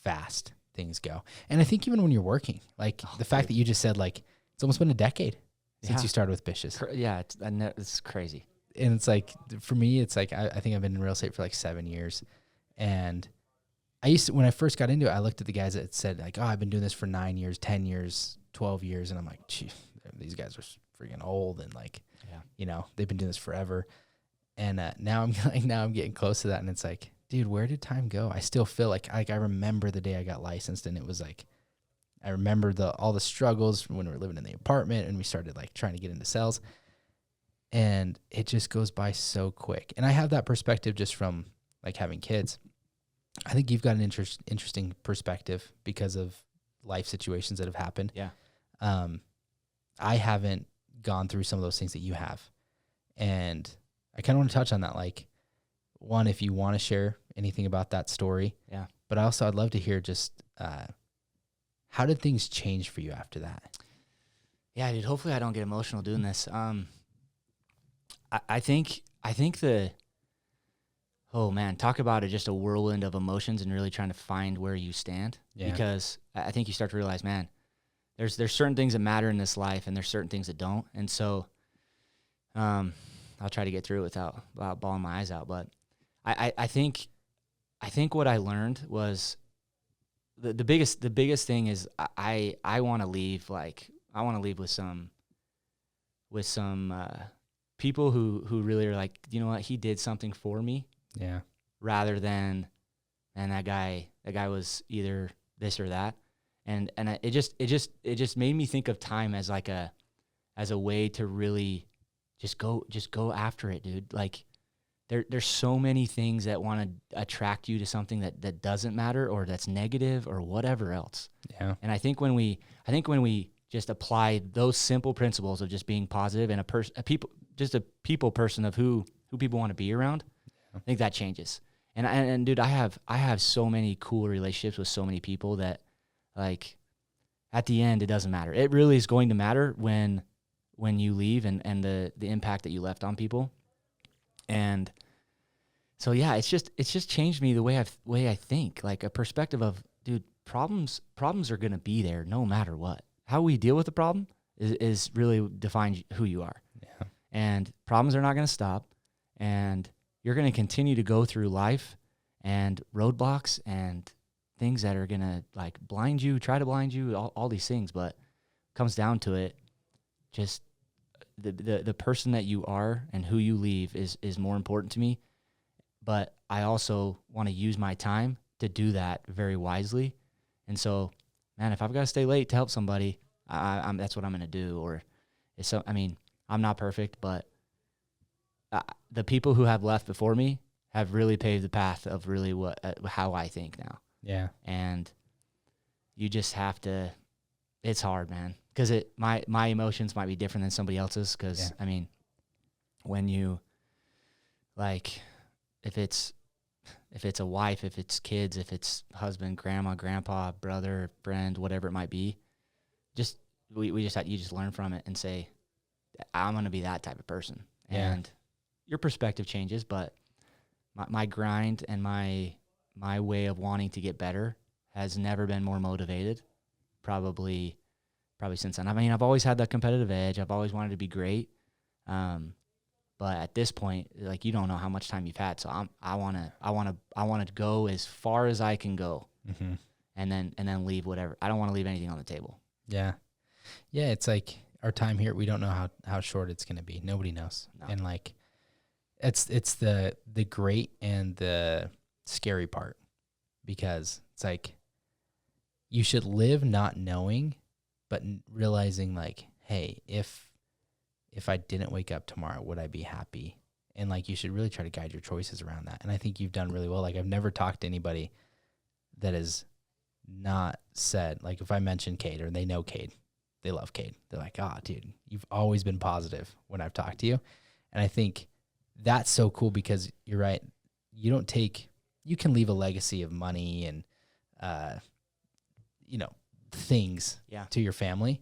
fast things go. And I think even when you're working, like the fact that you just said, like, it's almost been a decade since you started with Bish's. Yeah, it's crazy. And it's like, for me, it's like, I think I've been in real estate for like 7 years. And when I first got into it, I looked at the guys that said like, oh, I've been doing this for 9 years, 10 years, 12 years. And I'm like, gee, these guys are freaking old. And like, they've been doing this forever. And now I'm getting close to that. And it's like, dude, where did time go? I still feel like I remember the day I got licensed, and it was like, I remember all the struggles when we were living in the apartment and we started like trying to get into sales, and it just goes by so quick. And I have that perspective just from like having kids. I think you've got an interesting perspective because of life situations that have happened. Yeah. I haven't gone through some of those things that you have, and I kind of want to touch on that. Like, one, if you want to share anything about that story. Yeah. But also I'd love to hear just how did things change for you after that? Yeah, dude, hopefully I don't get emotional doing this. I think oh man, talk about it, just a whirlwind of emotions and really trying to find where you stand. Yeah. Because I think you start to realize, man, there's certain things that matter in this life and there's certain things that don't. And so I'll try to get through it without bawling my eyes out. But I think what I learned was the biggest thing is I want to leave, like, I want to leave with some people who really are like, you know what, he did something for me. Yeah. Rather than, and that guy was either this or that. And it just made me think of time as like as a way to really just go after it, dude. Like, there's so many things that want to attract you to something that doesn't matter or that's negative or whatever else. Yeah. And I think when we just apply those simple principles of just being positive and a people person of who people want to be around, I think that changes. And dude, I have so many cool relationships with so many people that, like, at the end, it doesn't matter. It really is going to matter when you leave and the impact that you left on people. And so, yeah, it's just changed me the way I think, like a perspective of, dude, problems are going to be there no matter what. How we deal with the problem is really defines who you are. Yeah. And problems are not going to stop, and you're going to continue to go through life and roadblocks and things that are going to like try to blind you, all these things. But it comes down to it, just the person that you are and who you leave is more important to me. But I also want to use my time to do that very wisely. And so, man, if I've got to stay late to help somebody, that's what I'm going to do. Or I'm not perfect, but the people who have left before me have really paved the path of really how I think now. Yeah. And you just have to, it's hard, man. Because my emotions might be different than somebody else's. Because, I mean, when you, like, if it's a wife, if it's kids, if it's husband, grandma, grandpa, brother, friend, whatever it might be, just, you just learn from it and say, I'm going to be that type of person. Yeah. And your perspective changes, but my grind and my way of wanting to get better has never been more motivated, probably since then. I mean, I've always had that competitive edge. I've always wanted to be great. But at this point, like, you don't know how much time you've had. So I want to go as far as I can go, Mm-hmm. and then leave whatever. I don't want to leave anything on the table. Yeah. Yeah. It's like our time here, we don't know how short it's going to be. Nobody knows. No. And like, it's the great and the scary part, because it's like you should live not knowing, but realizing like, hey, if I didn't wake up tomorrow, would I be happy? And like, you should really try to guide your choices around that. And I think you've done really well. Like, I've never talked to anybody that has not said, like, if I mention Kade or they know Kade, they love Kade, they're like, oh, dude, you've always been positive when I've talked to you. And I think that's so cool, because you're right. You can leave a legacy of money and, things to your family.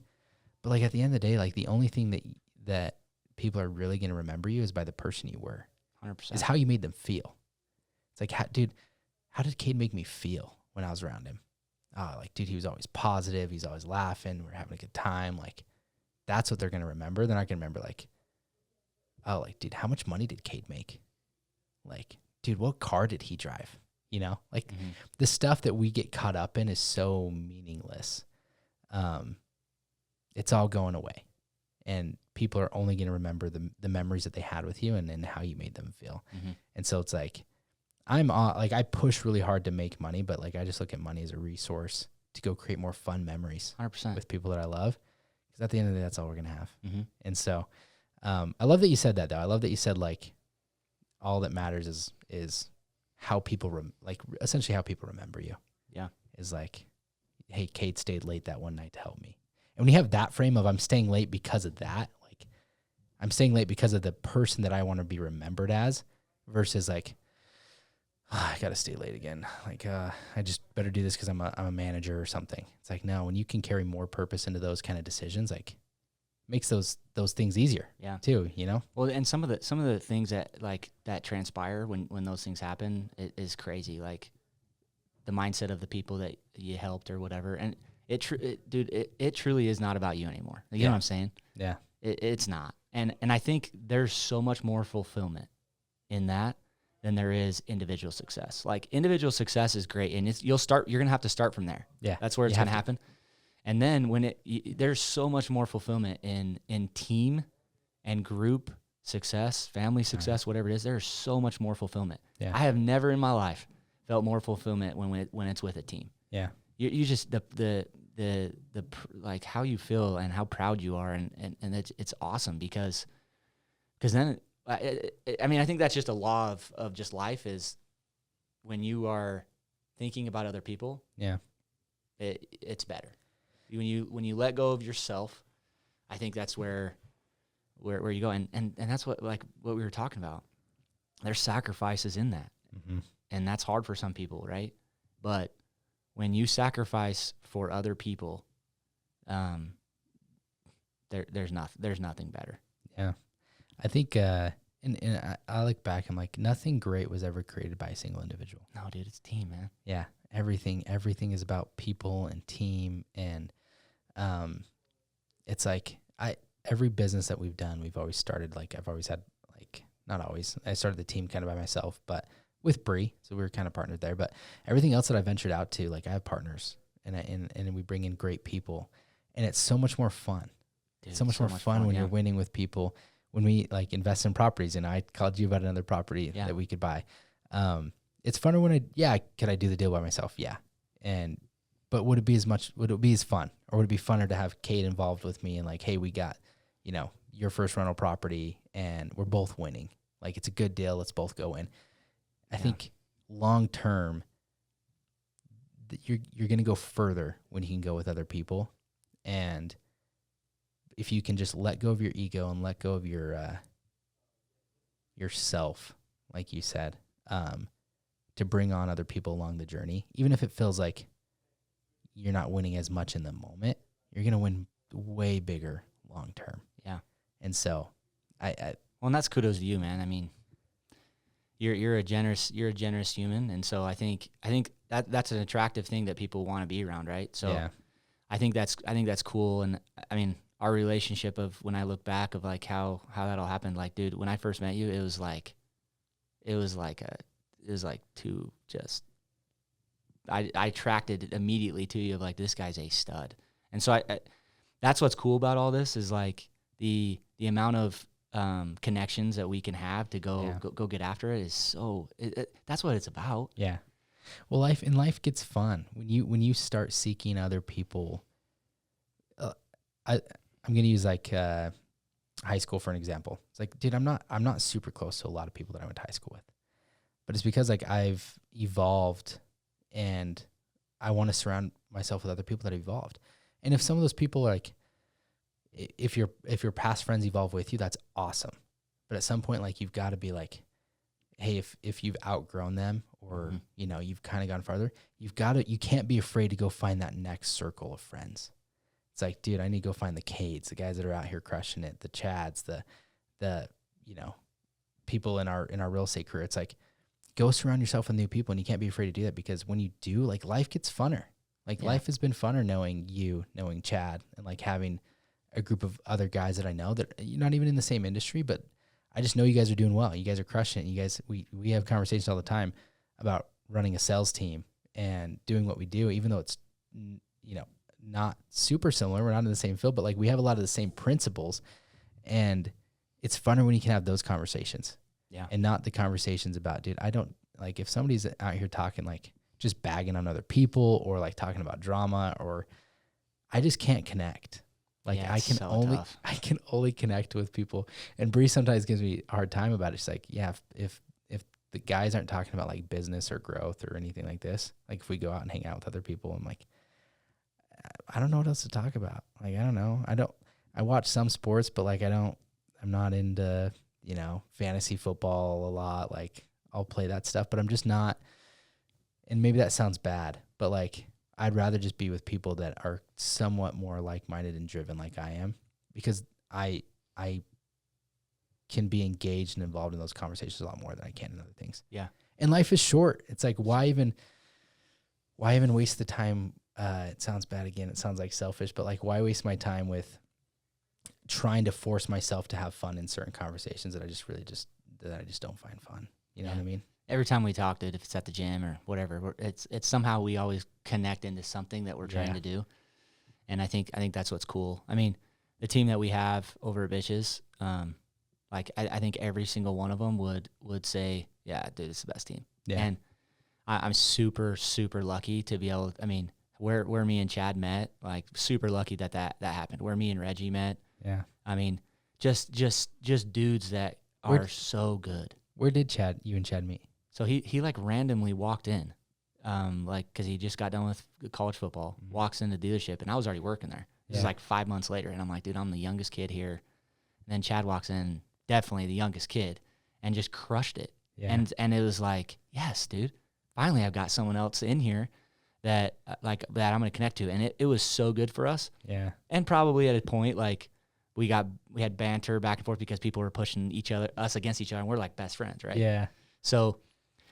But like, at the end of the day, like, the only thing that people are really going to remember you is by the person you were. 100%. Is how you made them feel. It's like, how did Kade make me feel when I was around him? Oh, like, dude, he was always positive. He's always laughing. We're having a good time. Like, that's what they're going to remember. They're not going to remember, like, oh, like, dude, how much money did Kade make? Like, dude, what car did he drive? You know, like, the stuff that we get caught up in is so meaningless. It's all going away, and people are only going to remember the memories that they had with you and how you made them feel. Mm-hmm. And so it's like, I push really hard to make money, but like, I just look at money as a resource to go create more fun memories 100%. with people that I love. Because at the end of the day, that's all we're going to have. Mm-hmm. And so, I love that you said that, though. I love that you said, like, all that matters is how people, essentially how people remember you. Yeah. Is like, hey, Kade stayed late that one night to help me. And when you have that frame of, I'm staying late because of that, like, I'm staying late because of the person that I want to be remembered as, versus like, oh, I got to stay late again. Like, I just better do this because I'm a manager or something. It's like, no, when you can carry more purpose into those kind of decisions, like, makes those things easier. Yeah. Too, you know? Well, and some of the things that transpire when those things happen is crazy. Like, the mindset of the people that you helped or whatever. And it truly is not about you anymore. You know what I'm saying? Yeah. It's not. And I think there's so much more fulfillment in that than there is individual success. Like, individual success is great, and you're going to have to start from there. Yeah. That's where it's going to happen. And then there's so much more fulfillment in team and group success, family success, whatever it is. There's so much more fulfillment. Yeah. I have never in my life felt more fulfillment when it's with a team. Yeah. You just the like, how you feel and how proud you are, and it's awesome because then I mean, I think that's just a law of just life, is when you are thinking about other people. Yeah. It's better. When you let go of yourself, I think that's where you go, and that's what we were talking about. There's sacrifices in that, and that's hard for some people, right? But when you sacrifice for other people, there's nothing better. Yeah, I think, and I look back, I'm like, nothing great was ever created by a single individual. No, dude, it's team, man. Yeah, everything is about people and team, and it's like, every business that we've done, we've always started, like, I've always had, like, not always, I started the team kind of by myself, but with Bree, so we were kind of partnered there. But everything else that I ventured out to, like, I have partners, and we bring in great people, and it's so much more fun. Dude, it's so much more fun when you're winning with people. When we, like, invest in properties, and I called you about another property that we could buy. It's funner when could I do the deal by myself? Yeah. But would it be as fun, or would it be funner to have Kade involved with me and, like, hey, we got, your first rental property and we're both winning. Like, it's a good deal. Let's both go in. I think long term, you're going to go further when you can go with other people. And if you can just let go of your ego and let go of yourself, like you said, to bring on other people along the journey, even if it feels like you're not winning as much in the moment, you're going to win way bigger long term. Yeah. And so well, and that's kudos to you, man. I mean, you're a generous human. And so I think that's an attractive thing that people want to be around. Right. So yeah. I think that's cool. And I mean, our relationship of when I look back of like how that all happened, like, dude, when I first met you, it was like to just, I attracted immediately to you of like, this guy's a stud. And so I that's what's cool about all this is like the amount of connections that we can have to go get after it is so that's what it's about. Yeah. Well, life gets fun when you start seeking other people. I'm going to use like high school for an example. It's like, dude, I'm not super close to a lot of people that I went to high school with, but it's because like I've evolved and I want to surround myself with other people that have evolved. And if some of those people are like, if your past friends evolve with you, that's awesome. But at some point, like, you've got to be like, hey, if you've outgrown them or, you know, you've kind of gone farther, you can't be afraid to go find that next circle of friends. It's like, dude, I need to go find the Cades, the guys that are out here crushing it, the Chads, the you know, people in our real estate career. It's like, go surround yourself with new people, and you can't be afraid to do that, because when you do, like, life gets funner. Like, life has been funner knowing you, knowing Chad, and like having a group of other guys that I know that you're not even in the same industry, but I just know you guys are doing well. You guys are crushing it. You guys, we have conversations all the time about running a sales team and doing what we do, even though it's, you know, not super similar. We're not in the same field, but like we have a lot of the same principles, and it's funner when you can have those conversations. Yeah. And not the conversations about, dude, I don't like, if somebody's out here talking like just bagging on other people or like talking about drama, or I just can't connect. Like, I can only connect with people. And Bree sometimes gives me a hard time about it. She's like, yeah, if the guys aren't talking about like business or growth or anything like this, like if we go out and hang out with other people, I'm like, I don't know what else to talk about. Like, I don't know. I watch some sports, but like I'm not into, you know, fantasy football a lot. Like, I'll play that stuff, but I'm just not, and maybe that sounds bad, but like, I'd rather just be with people that are somewhat more like-minded and driven like I am, because I can be engaged and involved in those conversations a lot more than I can in other things. Yeah. And life is short. It's like, why even waste the time? It sounds bad again. It sounds like selfish, but like, why waste my time with trying to force myself to have fun in certain conversations that I just don't find fun. You know what I mean? Every time we talk, dude, if it's at the gym or whatever, it's somehow we always connect into something that we're trying to do. And I think that's what's cool. I mean, the team that we have over at Bish's, like I think every single one of them would say, yeah, dude, it's the best team. Yeah. And I'm super, super lucky to be able, I mean, where me and Chad met, like super lucky that happened. Where me and Reggie met. Yeah. I mean, just dudes that are so good. Where did you and Chad meet? So he like randomly walked in, like, cause he just got done with college football, walks in the dealership, and I was already working there. This is like 5 months later, and I'm like, dude, I'm the youngest kid here. And then Chad walks in, definitely the youngest kid, and just crushed it. Yeah. And it was like, yes, dude, finally I've got someone else in here that I'm gonna connect to, and it was so good for us. Yeah. And probably at a point like we had banter back and forth because people were pushing us against each other, and we're like best friends, right? Yeah. So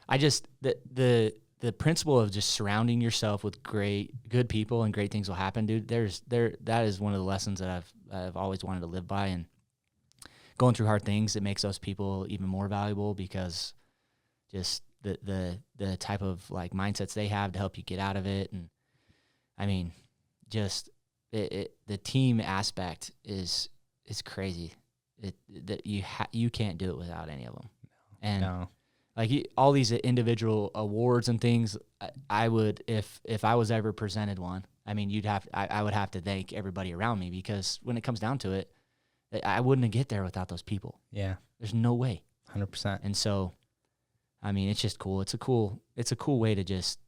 I just the principle of just surrounding yourself with good people and great things will happen, dude. That is one of the lessons that I've always wanted to live by, and going through hard things, it makes those people even more valuable, because just the type of like mindsets they have to help you get out of it. And I mean, just the team aspect is crazy. That you can't do it without any of them. And no. Like all these individual awards and things, I would, if I was ever presented one, I mean, I would have to thank everybody around me, because when it comes down to it, I wouldn't get there without those people. Yeah. There's no way. 100%. And so, I mean, it's just cool. It's a cool way to just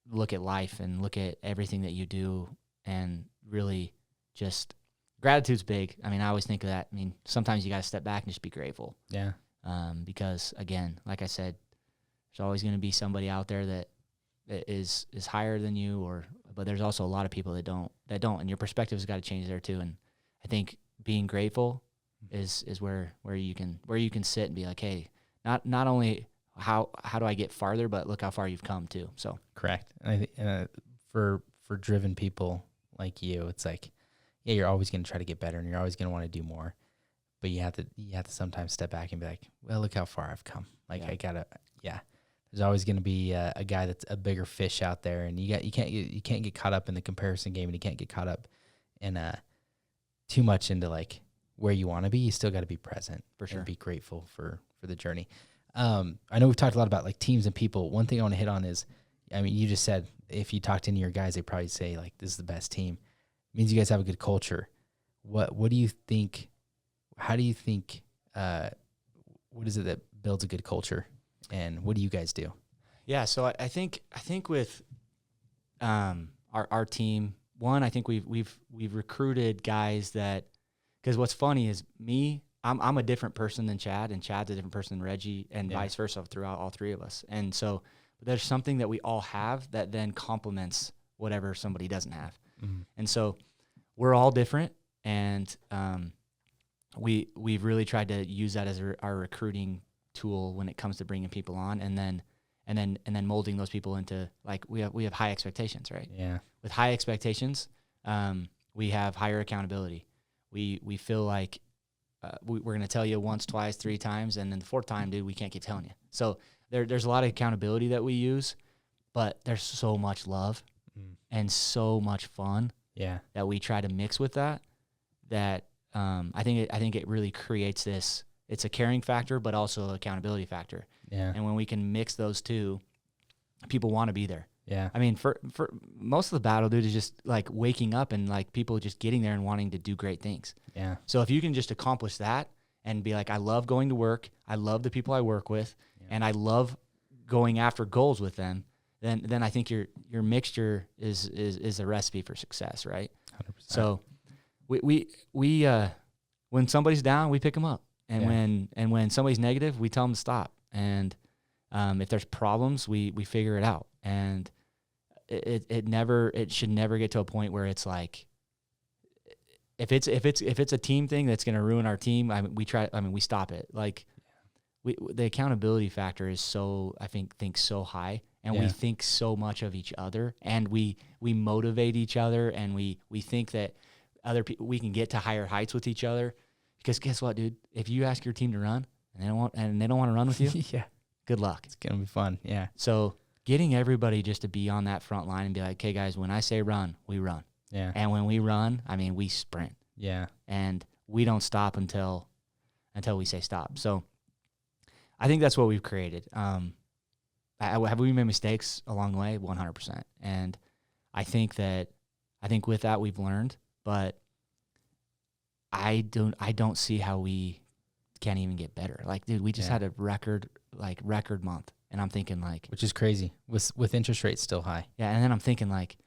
look at life and look at everything that you do, and really just gratitude's big. I mean, I always think of that. I mean, sometimes you got to step back and just be grateful. Yeah. Because again, like I said, there's always going to be somebody out there that is higher than you, but there's also a lot of people that don't, and your perspective's got to change there too. And I think being grateful is where you can sit and be like, hey, not only how do I get farther, but look how far you've come too. So correct. And I think for driven people like you, it's like, yeah, you're always going to try to get better, and you're always going to want to do more, but you have to sometimes step back and be like, well, look how far I've come. Like there's always going to be a guy that's a bigger fish out there, and you can't get caught up in the comparison game, and you can't get caught up in too much into like where you want to be. You still got to be present for sure, and be grateful for the journey. I know we've talked a lot about like teams and people. One thing I want to hit on is, I mean, you just said if you talk to any of your guys, they probably say like, this is the best team. It means you guys have a good culture. What do you think? How do you think? What is it that builds a good culture, and what do you guys do? Yeah, so I think with our team, one, I think we've recruited guys that, because what's funny is I'm a different person than Chad, and Chad's a different person than Reggie, and vice versa throughout all three of us. And so there's something that we all have that then complements whatever somebody doesn't have. Mm-hmm. And so we're all different, and we've really tried to use that as our recruiting tool when it comes to bringing people on, and then molding those people into, like, we have high expectations, right? Yeah. With high expectations, we have higher accountability. We feel like we're going to tell you once, twice, 3 times, and then the 4th time, dude, we can't keep telling you. So there's a lot of accountability that we use, but there's so much love and so much fun that we try to mix with that I think it really creates this. It's a caring factor, but also an accountability factor. Yeah. And when we can mix those two, people want to be there. Yeah. I mean, for most of the battle, dude, is just like waking up and like people just getting there and wanting to do great things. Yeah. So if you can just accomplish that and be like, I love going to work, I love the people I work with, and I love going after goals with them, then I think your mixture is a recipe for success, right? 100%. So we when somebody's down, we pick them up, and when somebody's negative, we tell them to stop. And if there's problems, we figure it out. And it should never get to a point where it's like, if it's a team thing that's going to ruin our team, we stop it. Like the accountability factor is so high, and we think so much of each other, and we motivate each other, and we think that other people, we can get to higher heights with each other. Because guess what, dude? If you ask your team to run and they don't want to run with you, good luck. It's gonna be fun. Yeah. So getting everybody just to be on that front line and be like, okay, guys, when I say run, we run. Yeah. And when we run, I mean, we sprint. Yeah. And we don't stop until we say stop. So I think that's what we've created. Have we made mistakes along the way? 100%. And I think with that we've learned, but I don't see how we can't even get better. Like, dude, we just had a record month, and I'm thinking like, which is crazy with interest rates still high. Yeah, and then I'm thinking like,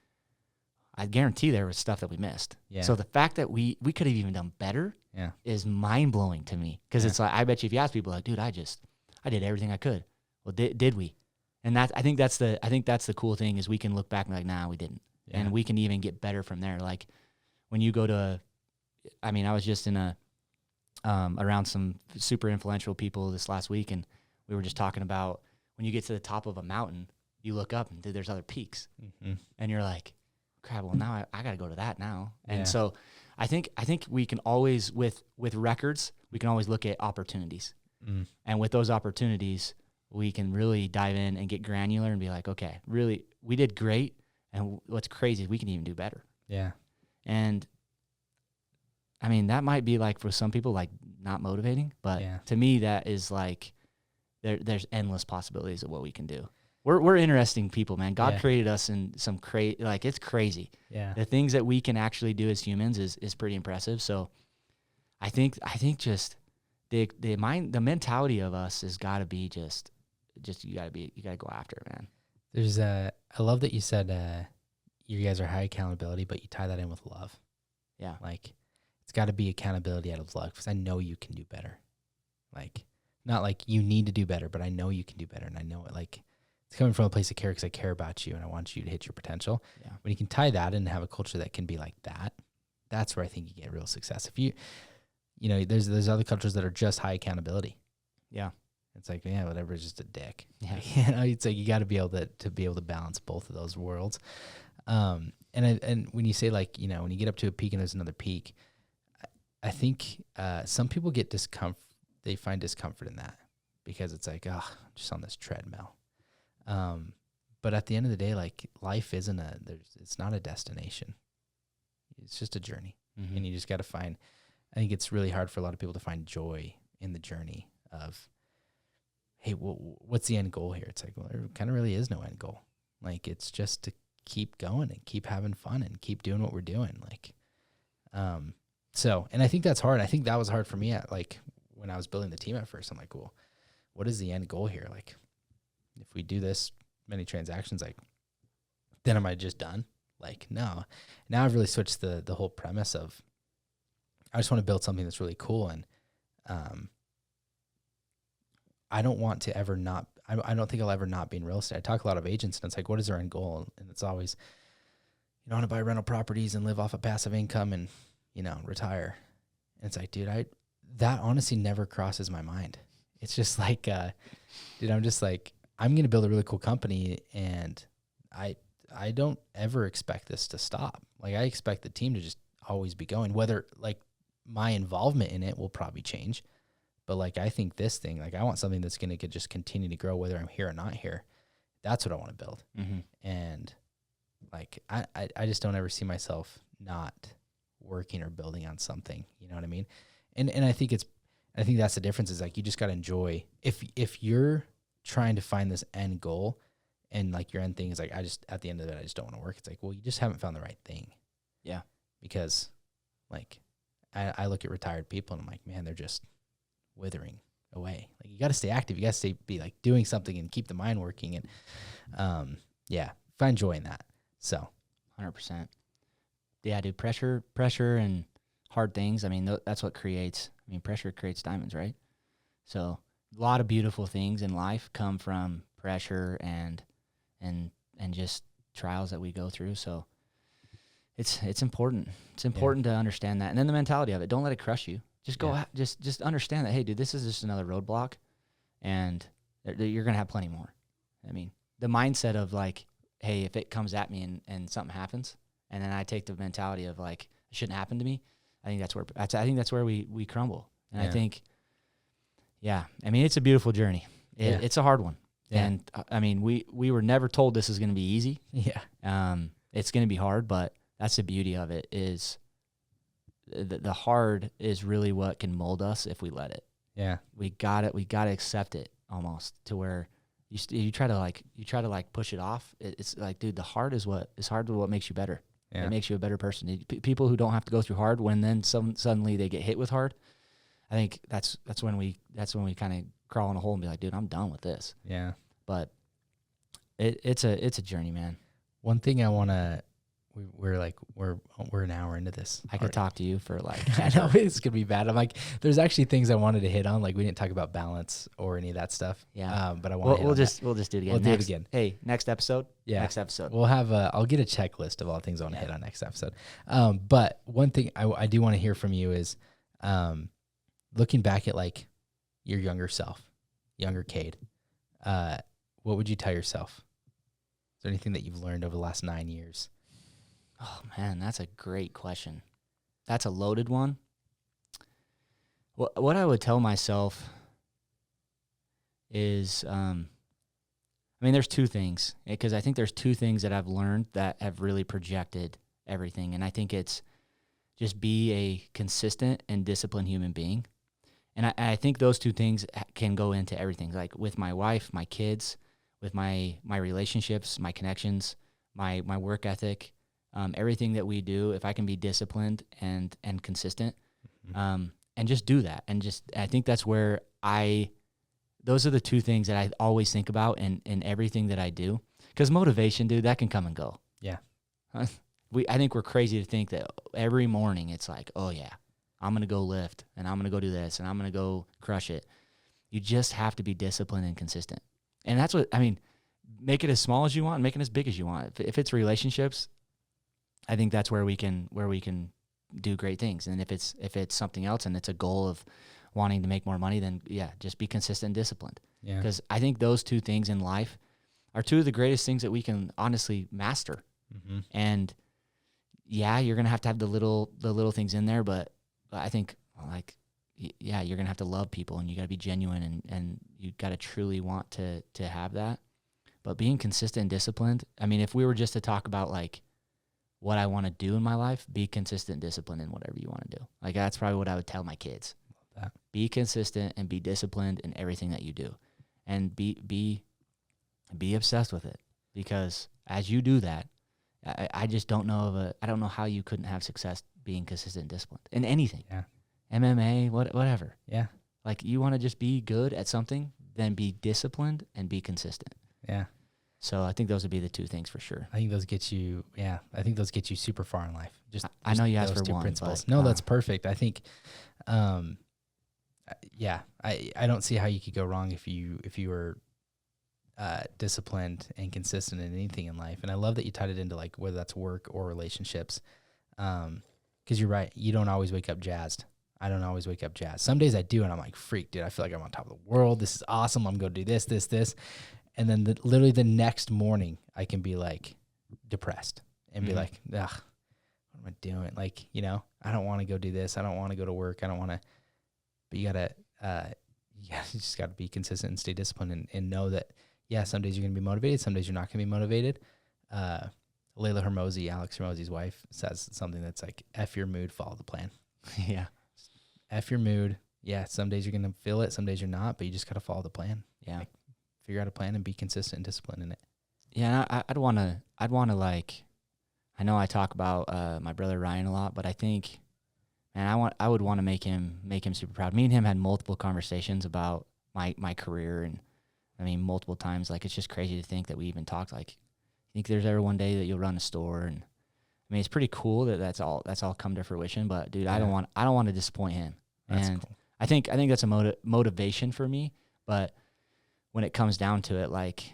I guarantee there was stuff that we missed. Yeah. So the fact that we could have even done better is mind blowing to me, because it's like, I bet you if you ask people like, dude, I did everything I could. Well, did we? And I think that's the cool thing, is we can look back and be like, nah, we didn't, and we can even get better from there. Like when you go to I was just in around some super influential people this last week, and we were just talking about when you get to the top of a mountain, you look up and there's other peaks, and you're like, crap, well, now I got to go to that now. And so I think we can always, with records, we can always look at opportunities. And with those opportunities, we can really dive in and get granular and be like, okay, really, we did great. And what's crazy is we can even do better. Yeah. And I mean, that might be like for some people, like not motivating, but to me, that is like, there's endless possibilities of what we can do. We're interesting people, man. God created us in some it's crazy. Yeah. The things that we can actually do as humans is pretty impressive. So I think just the mentality of us has got to be just you got to go after it, man. There's I love that you said you guys are high accountability, but you tie that in with love. Yeah. Like, it's got to be accountability out of love, because I know you can do better. Like, not like you need to do better, but I know you can do better, and I know it. Like, it's coming from a place of care, because I care about you and I want you to hit your potential. Yeah. When you can tie that in and have a culture that can be like that, that's where I think you get real success. If you know, there's other cultures that are just high accountability. Yeah. It's like, yeah, whatever, it's just a dick. Yeah. You know, it's like you got to be able to balance both of those worlds. And when you say, like, you know, when you get up to a peak and there's another peak, I think some people get they find discomfort in that, because it's like, oh, I'm just on this treadmill. But at the end of the day, like, life isn't it's not a destination. It's just a journey. Mm-hmm. And you just got to I think it's really hard for a lot of people to find joy in the journey of, hey, what's the end goal here? It's like, well, there kind of really is no end goal. Like, it's just to keep going and keep having fun and keep doing what we're doing. Like, and I think that's hard. I think that was hard for me when I was building the team at first. I'm like, well, what is the end goal here? Like, if we do this many transactions, like, then am I just done? Like, no. Now I've really switched the whole premise of, I just want to build something that's really cool. And, I don't want to ever not, I don't think I'll ever not be in real estate. I talk a lot of agents, and it's like, what is their end goal? And it's always, you know, I want to buy rental properties and live off of passive income and, you know, retire. And it's like, dude, that honestly never crosses my mind. It's just like, dude, I'm just like, I'm going to build a really cool company, and I don't ever expect this to stop. Like, I expect the team to just always be going, whether, like, my involvement in it will probably change. But, like, I think this thing, like, I want something that's going to just continue to grow, whether I'm here or not here. That's what I want to build. Mm-hmm. And, like, I just don't ever see myself not working or building on something. You know what I mean? And I think that's the difference, is, like, you just got to enjoy. If you're trying to find this end goal, and, like, your end thing is like, at the end of it, I just don't want to work. It's like, well, you just haven't found the right thing. Yeah. Because, like, I look at retired people, and I'm like, man, they're just withering away. Like, you got to stay active. You got to be like doing something and keep the mind working, and find joy in that. So 100%. Yeah, dude, pressure and hard things. I mean, that's what creates, pressure creates diamonds, right? So a lot of beautiful things in life come from pressure and just trials that we go through. So it's important. It's important to understand that. And then the mentality of it, don't let it crush you. Just go out, just understand that, hey, dude, this is just another roadblock, and you're going to have plenty more. I mean, the mindset of, like, hey, if it comes at me and something happens, and then I take the mentality of, like, it shouldn't happen to me, I think that's where we crumble. And I think, it's a beautiful journey. It's a hard one. Yeah. And we were never told this is going to be easy. Yeah. It's going to be hard, but that's the beauty of it, is the hard is really what can mold us if we let it. Yeah. We got to accept it, almost, to where you try to push it off. It's like, dude, the hard is what makes you better. Yeah. It makes you a better person. People who don't have to go through hard, when then suddenly they get hit with hard, I think that's when we kind of crawl in a hole and be like, dude, I'm done with this. Yeah. But it's a journey, man. One thing I want to, we're an hour into this. I could talk to you for, like, I know it's gonna be bad. I'm like, there's actually things I wanted to hit on. Like, we didn't talk about balance or any of that stuff. Yeah. But I want we'll just do it again. We'll do it again. Hey, next episode. Yeah. Next episode. We'll have I'll get a checklist of all the things I want to hit on next episode. But one thing I do want to hear from you is, looking back at, like, your younger self, younger Kade, what would you tell yourself? Is there anything that you've learned over the last 9 years? Oh, man, that's a great question. That's a loaded one. What I would tell myself is, there's two things, because I think there's two things that I've learned that have really projected everything. And I think it's just be a consistent and disciplined human being. And I think those two things can go into everything, like with my wife, my kids, with my relationships, my connections, my work ethic. Everything that we do, if I can be disciplined and consistent, just do that. And just, I think that's where those are the two things that I always think about in everything that I do. Because motivation, dude, that can come and go. Yeah. I think we're crazy to think that every morning it's like, oh yeah, I'm going to go lift and I'm going to go do this and I'm going to go crush it. You just have to be disciplined and consistent. And that's what, I mean, make it as small as you want, make it as big as you want. If it's relationships, I think that's where we can do great things. And if it's something else and it's a goal of wanting to make more money, then yeah, just be consistent and disciplined. Yeah. Because I think those two things in life are two of the greatest things that we can honestly master. Mm-hmm. And yeah, you're gonna have to have the little things in there, but I think like yeah, you're gonna have to love people and you gotta be genuine and you gotta truly want to have that. But being consistent and disciplined, I mean, if we were just to talk about like what I want to do in my life, be consistent and disciplined in whatever you want to do. Like that's probably what I would tell my kids. Love that. Be consistent and be disciplined in everything that you do, and be obsessed with it. Because as you do that, I just don't know I don't know how you couldn't have success being consistent and disciplined in anything. Yeah. MMA, whatever. Yeah. Like you want to just be good at something, then be disciplined and be consistent. Yeah. So I think those would be the two things for sure. I think those get you, I think those get you super far in life. I know you asked those for two one, principles. but, No, that's perfect. I think, I don't see how you could go wrong if you were disciplined and consistent in anything in life. And I love that you tied it into like whether that's work or relationships. Because you're right. You don't always wake up jazzed. I don't always wake up jazzed. Some days I do, and I'm like, freak, dude, I feel like I'm on top of the world. This is awesome. I'm going to do this. And then literally the next morning, I can be like depressed and be like, ugh, what am I doing? Like, I don't want to go do this. I don't want to go to work. I don't want to. But you just got to be consistent and stay disciplined and know that, yeah, some days you're going to be motivated. Some days you're not going to be motivated. Layla Hermosi, Alex Hermosi's wife, says something that's like, F your mood, follow the plan. Yeah. F your mood. Yeah, some days you're going to feel it. Some days you're not, but you just got to follow the plan. Yeah. Like, figure out a plan and be consistent and disciplined in it. Yeah, I'd want to like, I know I talk about my brother Ryan a lot, but I think, man, I would want to make him super proud. Me and him had multiple conversations about my career, and I mean multiple times. Like it's just crazy to think that we even talked. Like, I think there's ever one day that you'll run a store, and I mean it's pretty cool that that's all come to fruition. But dude, I don't want to disappoint him. That's and cool. I think that's a motivation for me, but when it comes down to it, like,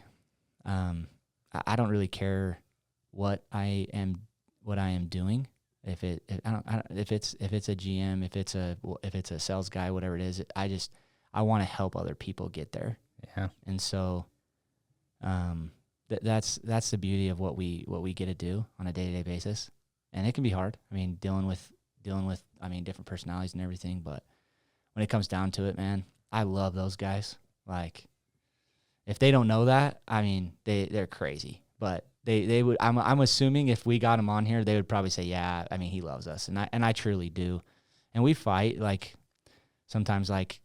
I don't really care what I am doing. If it's a GM, if it's a sales guy, whatever it is, I want to help other people get there. Yeah. And so, that's the beauty of what we get to do on a day-to-day basis, and it can be hard. I mean, dealing with different personalities and everything, but when it comes down to it, man, I love those guys. Like, if they don't know that, I mean, they're crazy. But they would. I'm assuming if we got them on here, they would probably say, yeah. I mean, he loves us, and I truly do. And we fight like sometimes, like,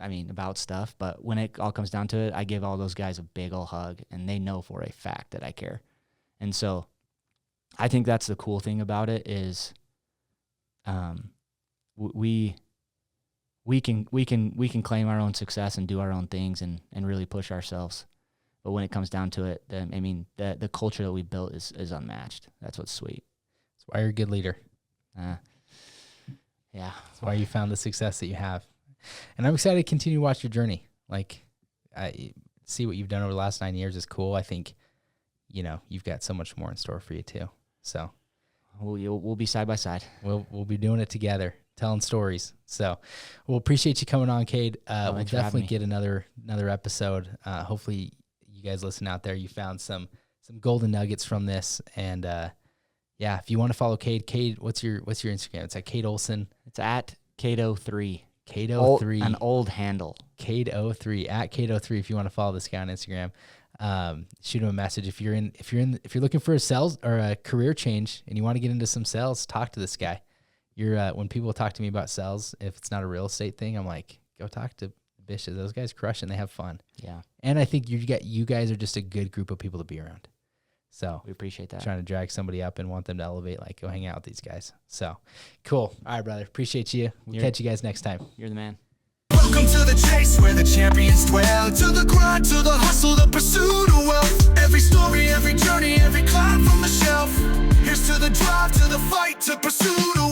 I mean, about stuff. But when it all comes down to it, I give all those guys a big old hug, and they know for a fact that I care. And so, I think that's the cool thing about it is, we can claim our own success and do our own things and really push ourselves. But when it comes down to it, the culture that we built is unmatched. That's what's sweet. That's why you're a good leader. Yeah. That's why you found the success that you have. And I'm excited to continue to watch your journey. Like, I see what you've done over the last 9 years is cool. I think, you've got so much more in store for you too. So we'll be side by side. We'll be doing it together, telling stories. So we'll appreciate you coming on, Kade. We'll definitely get another episode. Hopefully you guys listen out there, you found some golden nuggets from this. And if you want to follow Kade, what's your Instagram? It's at Kade Olson. It's at Kade03. Kade03. An old handle. Kade03 at Kade03. If you want to follow this guy on Instagram, shoot him a message. If you're looking for a sales or a career change and you want to get into some sales, talk to this guy. When people talk to me about sales, if it's not a real estate thing, I'm like, go talk to Bish. Those guys crush and they have fun. Yeah. And I think you guys are just a good group of people to be around. So We appreciate that. trying to drag somebody up and want them to elevate, like go hang out with these guys. So cool. All right, brother. Appreciate you. We'll catch you guys next time. You're the man. Welcome to the chase where the champions dwell. To the grind, to the hustle, the pursuit of wealth. Every story, every journey, every climb from the shelf. Here's to the drive, to the fight, to pursue the